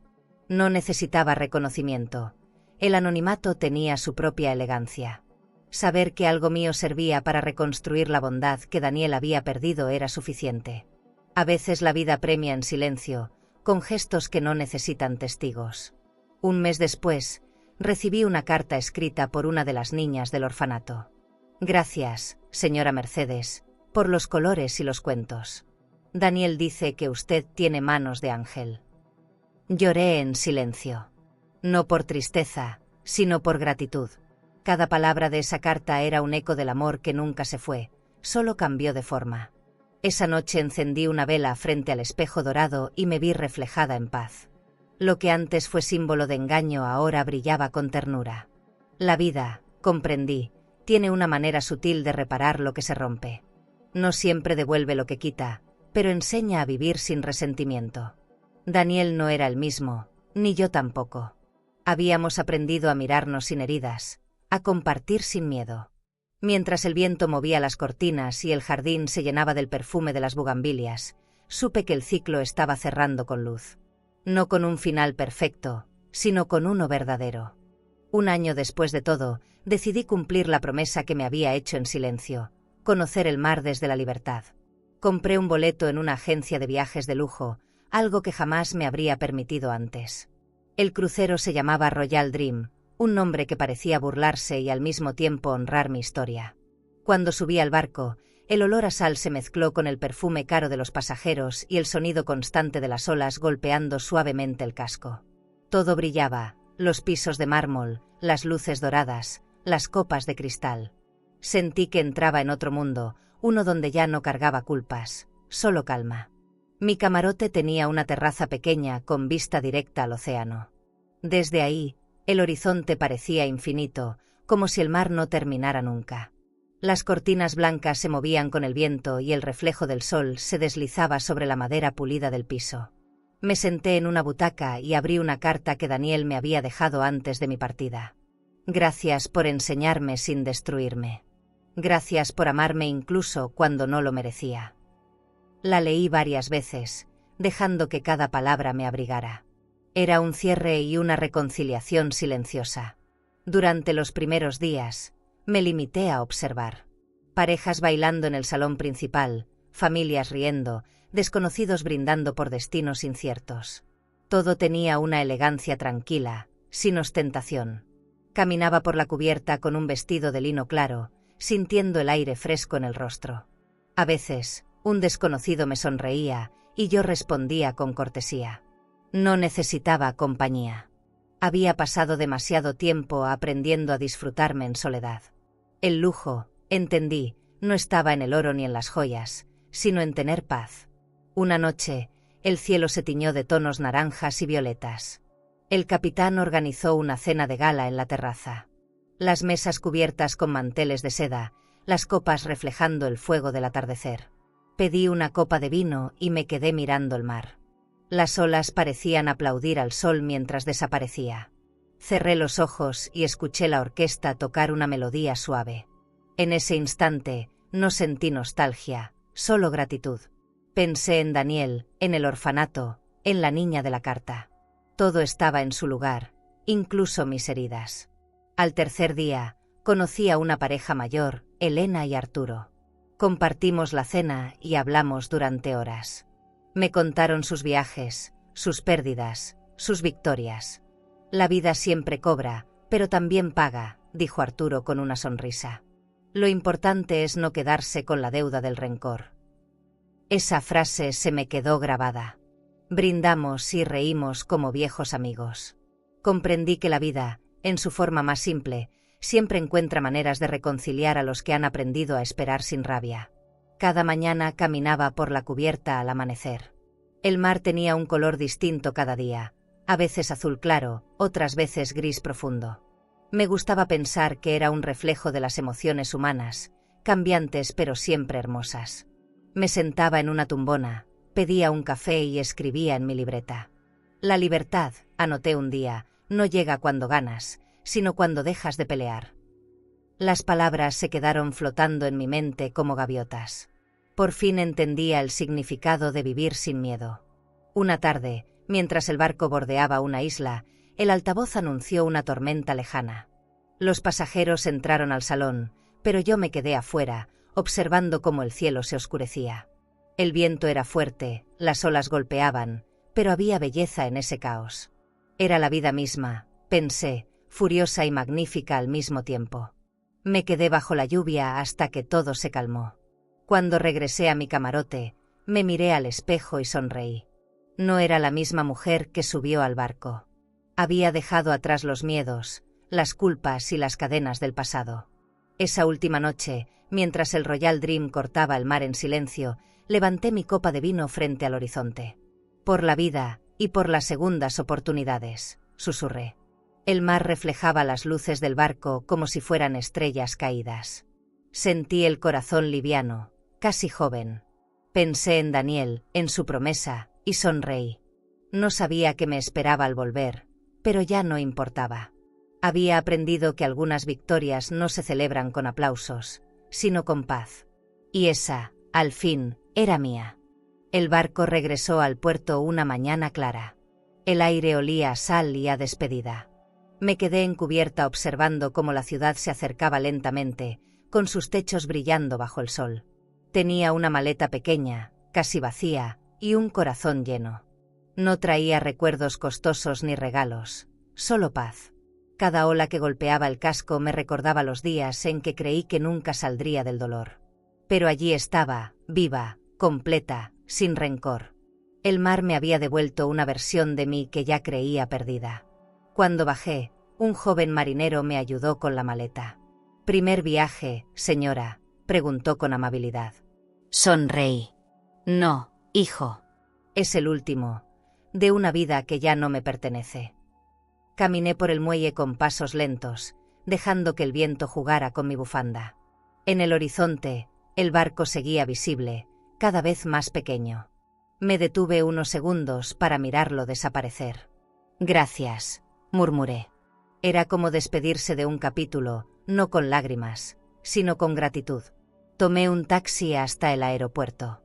No necesitaba reconocimiento. El anonimato tenía su propia elegancia. Saber que algo mío servía para reconstruir la bondad que Daniel había perdido era suficiente. A veces la vida premia en silencio, con gestos que no necesitan testigos. Un mes después, recibí una carta escrita por una de las niñas del orfanato. «Gracias, señora Mercedes, por los colores y los cuentos. Daniel dice que usted tiene manos de ángel». Lloré en silencio. No por tristeza, sino por gratitud. Cada palabra de esa carta era un eco del amor que nunca se fue, solo cambió de forma. Esa noche encendí una vela frente al espejo dorado y me vi reflejada en paz. Lo que antes fue símbolo de engaño ahora brillaba con ternura. La vida, comprendí, tiene una manera sutil de reparar lo que se rompe. No siempre devuelve lo que quita, pero enseña a vivir sin resentimiento. Daniel no era el mismo, ni yo tampoco. Habíamos aprendido a mirarnos sin heridas, a compartir sin miedo. Mientras el viento movía las cortinas y el jardín se llenaba del perfume de las bugambilias, supe que el ciclo estaba cerrando con luz. No con un final perfecto, sino con uno verdadero. Un año después de todo, decidí cumplir la promesa que me había hecho en silencio: conocer el mar desde la libertad. Compré un boleto en una agencia de viajes de lujo, algo que jamás me habría permitido antes. El crucero se llamaba Royal Dream, un nombre que parecía burlarse y al mismo tiempo honrar mi historia. Cuando subí al barco, el olor a sal se mezcló con el perfume caro de los pasajeros y el sonido constante de las olas golpeando suavemente el casco. Todo brillaba, los pisos de mármol, las luces doradas, las copas de cristal. Sentí que entraba en otro mundo, uno donde ya no cargaba culpas, solo calma. Mi camarote tenía una terraza pequeña con vista directa al océano. Desde ahí, el horizonte parecía infinito, como si el mar no terminara nunca. Las cortinas blancas se movían con el viento y el reflejo del sol se deslizaba sobre la madera pulida del piso. Me senté en una butaca y abrí una carta que Daniel me había dejado antes de mi partida. Gracias por enseñarme sin destruirme. Gracias por amarme incluso cuando no lo merecía. La leí varias veces, dejando que cada palabra me abrigara. Era un cierre y una reconciliación silenciosa. Durante los primeros días, me limité a observar. Parejas bailando en el salón principal, familias riendo, desconocidos brindando por destinos inciertos. Todo tenía una elegancia tranquila, sin ostentación. Caminaba por la cubierta con un vestido de lino claro, sintiendo el aire fresco en el rostro. A veces, un desconocido me sonreía, y yo respondía con cortesía. No necesitaba compañía. Había pasado demasiado tiempo aprendiendo a disfrutarme en soledad. El lujo, entendí, no estaba en el oro ni en las joyas, sino en tener paz. Una noche, el cielo se tiñó de tonos naranjas y violetas. El capitán organizó una cena de gala en la terraza. Las mesas cubiertas con manteles de seda, las copas reflejando el fuego del atardecer. Pedí una copa de vino y me quedé mirando el mar. Las olas parecían aplaudir al sol mientras desaparecía. Cerré los ojos y escuché la orquesta tocar una melodía suave. En ese instante, no sentí nostalgia, solo gratitud. Pensé en Daniel, en el orfanato, en la niña de la carta. Todo estaba en su lugar, incluso mis heridas. Al tercer día, conocí a una pareja mayor, Elena y Arturo. Compartimos la cena y hablamos durante horas. Me contaron sus viajes, sus pérdidas, sus victorias. La vida siempre cobra, pero también paga, dijo Arturo con una sonrisa. Lo importante es no quedarse con la deuda del rencor. Esa frase se me quedó grabada. Brindamos y reímos como viejos amigos. Comprendí que la vida, en su forma más simple, siempre encuentra maneras de reconciliar a los que han aprendido a esperar sin rabia. Cada mañana caminaba por la cubierta al amanecer. El mar tenía un color distinto cada día, a veces azul claro, otras veces gris profundo. Me gustaba pensar que era un reflejo de las emociones humanas, cambiantes pero siempre hermosas. Me sentaba en una tumbona, pedía un café y escribía en mi libreta. La libertad, anoté un día, no llega cuando ganas, sino cuando dejas de pelear. Las palabras se quedaron flotando en mi mente como gaviotas. Por fin entendía el significado de vivir sin miedo. Una tarde, mientras el barco bordeaba una isla, el altavoz anunció una tormenta lejana. Los pasajeros entraron al salón, pero yo me quedé afuera, observando cómo el cielo se oscurecía. El viento era fuerte, las olas golpeaban, pero había belleza en ese caos. Era la vida misma, pensé, furiosa y magnífica al mismo tiempo. Me quedé bajo la lluvia hasta que todo se calmó. Cuando regresé a mi camarote, me miré al espejo y sonreí. No era la misma mujer que subió al barco. Había dejado atrás los miedos, las culpas y las cadenas del pasado. Esa última noche, mientras el Royal Dream cortaba el mar en silencio, levanté mi copa de vino frente al horizonte. Por la vida, Y por las segundas oportunidades, susurré. El mar reflejaba las luces del barco como si fueran estrellas caídas. Sentí el corazón liviano, casi joven. Pensé en Daniel, en su promesa, y sonreí. No sabía qué me esperaba al volver, pero ya no importaba. Había aprendido que algunas victorias no se celebran con aplausos, sino con paz. Y esa, al fin, era mía. El barco regresó al puerto una mañana clara. El aire olía a sal y a despedida. Me quedé encubierta observando cómo la ciudad se acercaba lentamente, con sus techos brillando bajo el sol. Tenía una maleta pequeña, casi vacía, y un corazón lleno. No traía recuerdos costosos ni regalos, solo paz. Cada ola que golpeaba el casco me recordaba los días en que creí que nunca saldría del dolor. Pero allí estaba, viva, completa, sin rencor. El mar me había devuelto una versión de mí que ya creía perdida. Cuando bajé, un joven marinero me ayudó con la maleta. «¿Primer viaje, señora?», preguntó con amabilidad. Sonreí. «No, hijo. Es el último, de una vida que ya no me pertenece». Caminé por el muelle con pasos lentos, dejando que el viento jugara con mi bufanda. En el horizonte, el barco seguía visible, cada vez más pequeño. Me detuve unos segundos para mirarlo desaparecer. «Gracias», murmuré. Era como despedirse de un capítulo, no con lágrimas, sino con gratitud. Tomé un taxi hasta el aeropuerto.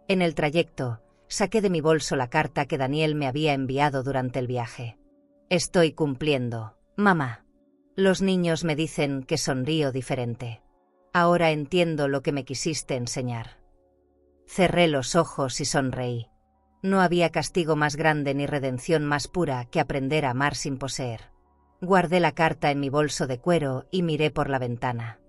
En el trayecto, saqué de mi bolso la carta que Daniel me había enviado durante el viaje. «Estoy cumpliendo, mamá. Los niños me dicen que sonrío diferente. Ahora entiendo lo que me quisiste enseñar». Cerré los ojos y sonreí. No había castigo más grande ni redención más pura que aprender a amar sin poseer. Guardé la carta en mi bolso de cuero y miré por la ventana.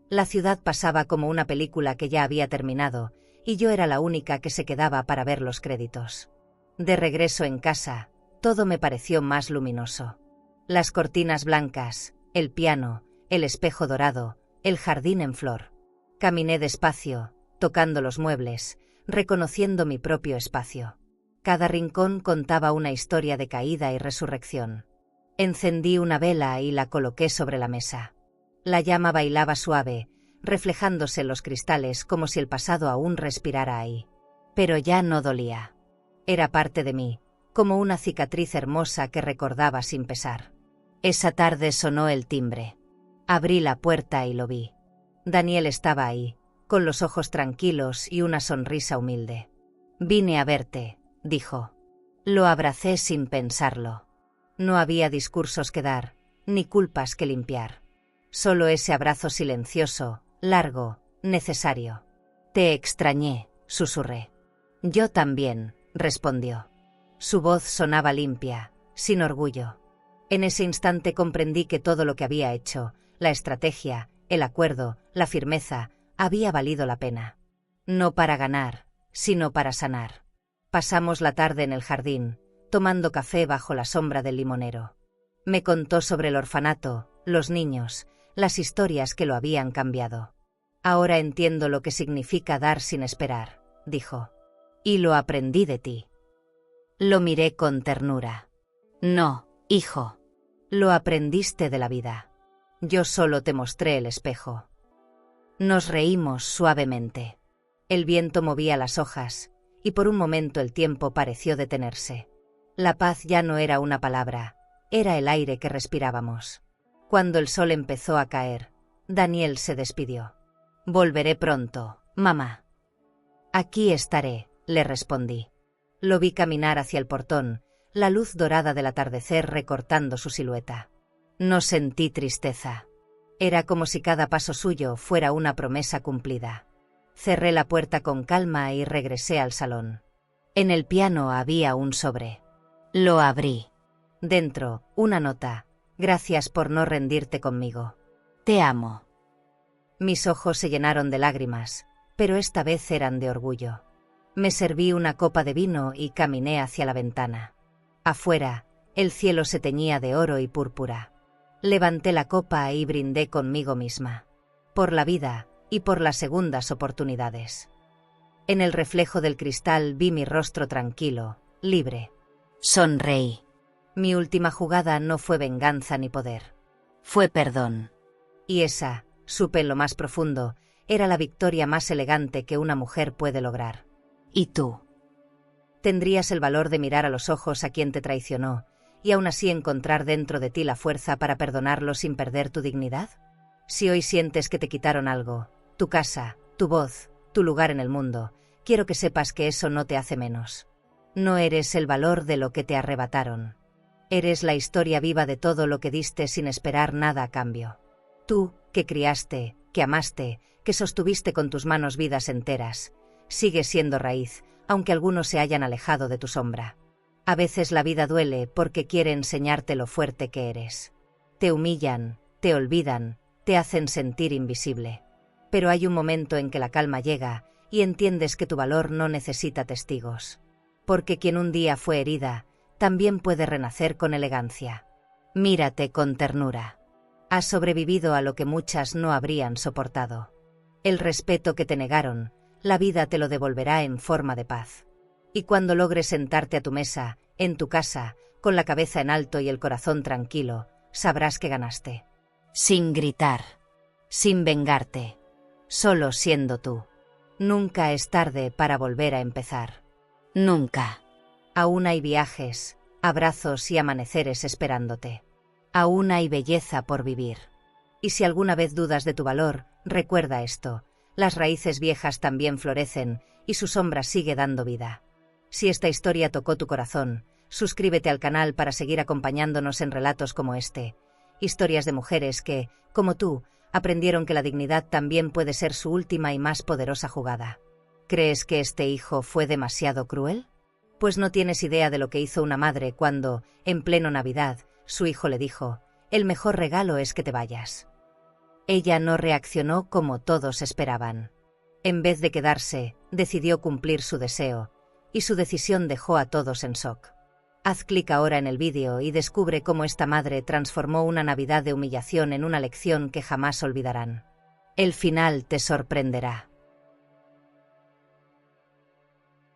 La ciudad pasaba como una película que ya había terminado, y yo era la única que se quedaba para ver los créditos. De regreso en casa, todo me pareció más luminoso. Las cortinas blancas, el piano, el espejo dorado, el jardín en flor. Caminé despacio, tocando los muebles, reconociendo mi propio espacio. Cada rincón contaba una historia de caída y resurrección. Encendí una vela y la coloqué sobre la mesa. La llama bailaba suave, reflejándose en los cristales como si el pasado aún respirara ahí. Pero ya no dolía. Era parte de mí, como una cicatriz hermosa que recordaba sin pesar. Esa tarde sonó el timbre. Abrí la puerta y lo vi. Daniel estaba ahí, con los ojos tranquilos y una sonrisa humilde. «Vine a verte», dijo. Lo abracé sin pensarlo. No había discursos que dar, ni culpas que limpiar. Solo ese abrazo silencioso, largo, necesario. «Te extrañé», susurré. «Yo también», respondió. Su voz sonaba limpia, sin orgullo. En ese instante comprendí que todo lo que había hecho, la estrategia, el acuerdo, la firmeza, había valido la pena. No para ganar, sino para sanar. Pasamos la tarde en el jardín, tomando café bajo la sombra del limonero. Me contó sobre el orfanato, los niños, las historias que lo habían cambiado. «Ahora entiendo lo que significa dar sin esperar», dijo. «Y lo aprendí de ti». Lo miré con ternura. «No, hijo. Lo aprendiste de la vida. Yo solo te mostré el espejo». Nos reímos suavemente. El viento movía las hojas, y por un momento el tiempo pareció detenerse. La paz ya no era una palabra, era el aire que respirábamos. Cuando el sol empezó a caer, Daniel se despidió. «Volveré pronto, mamá». «Aquí estaré», le respondí. Lo vi caminar hacia el portón, la luz dorada del atardecer recortando su silueta. No sentí tristeza. Era como si cada paso suyo fuera una promesa cumplida. Cerré la puerta con calma y regresé al salón. En el piano había un sobre. Lo abrí. Dentro, una nota. «Gracias por no rendirte conmigo. Te amo». Mis ojos se llenaron de lágrimas, pero esta vez eran de orgullo. Me serví una copa de vino y caminé hacia la ventana. Afuera, el cielo se teñía de oro y púrpura. Levanté la copa y brindé conmigo misma. Por la vida y por las segundas oportunidades. En el reflejo del cristal vi mi rostro tranquilo, libre. Sonreí. Mi última jugada no fue venganza ni poder. Fue perdón. Y esa, supe en lo más profundo, era la victoria más elegante que una mujer puede lograr. ¿Y tú? ¿Tendrías el valor de mirar a los ojos a quien te traicionó y aún así encontrar dentro de ti la fuerza para perdonarlo sin perder tu dignidad? Si hoy sientes que te quitaron algo, tu casa, tu voz, tu lugar en el mundo, quiero que sepas que eso no te hace menos. No eres el valor de lo que te arrebataron. Eres la historia viva de todo lo que diste sin esperar nada a cambio. Tú, que criaste, que amaste, que sostuviste con tus manos vidas enteras, sigues siendo raíz, aunque algunos se hayan alejado de tu sombra. A veces la vida duele porque quiere enseñarte lo fuerte que eres. Te humillan, te olvidan, te hacen sentir invisible. Pero hay un momento en que la calma llega y entiendes que tu valor no necesita testigos. Porque quien un día fue herida, también puede renacer con elegancia. Mírate con ternura. Has sobrevivido a lo que muchas no habrían soportado. El respeto que te negaron, la vida te lo devolverá en forma de paz. Y cuando logres sentarte a tu mesa, en tu casa, con la cabeza en alto y el corazón tranquilo, sabrás que ganaste. Sin gritar, sin vengarte, solo siendo tú. Nunca es tarde para volver a empezar. Nunca. Aún hay viajes, abrazos y amaneceres esperándote. Aún hay belleza por vivir. Y si alguna vez dudas de tu valor, recuerda esto: las raíces viejas también florecen y su sombra sigue dando vida. Si esta historia tocó tu corazón, suscríbete al canal para seguir acompañándonos en relatos como este. Historias de mujeres que, como tú, aprendieron que la dignidad también puede ser su última y más poderosa jugada. ¿Crees que este hijo fue demasiado cruel? Pues no tienes idea de lo que hizo una madre cuando, en pleno Navidad, su hijo le dijo: «El mejor regalo es que te vayas». Ella no reaccionó como todos esperaban. En vez de quedarse, decidió cumplir su deseo, y su decisión dejó a todos en shock. Haz clic ahora en el vídeo y descubre cómo esta madre transformó una Navidad de humillación en una lección que jamás olvidarán. El final te sorprenderá.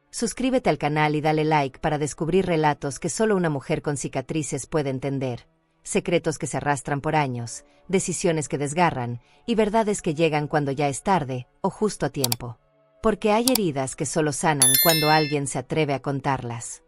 Suscríbete al canal y dale like para descubrir relatos que solo una mujer con cicatrices puede entender, secretos que se arrastran por años, decisiones que desgarran y verdades que llegan cuando ya es tarde o justo a tiempo. Porque hay heridas que solo sanan cuando alguien se atreve a contarlas.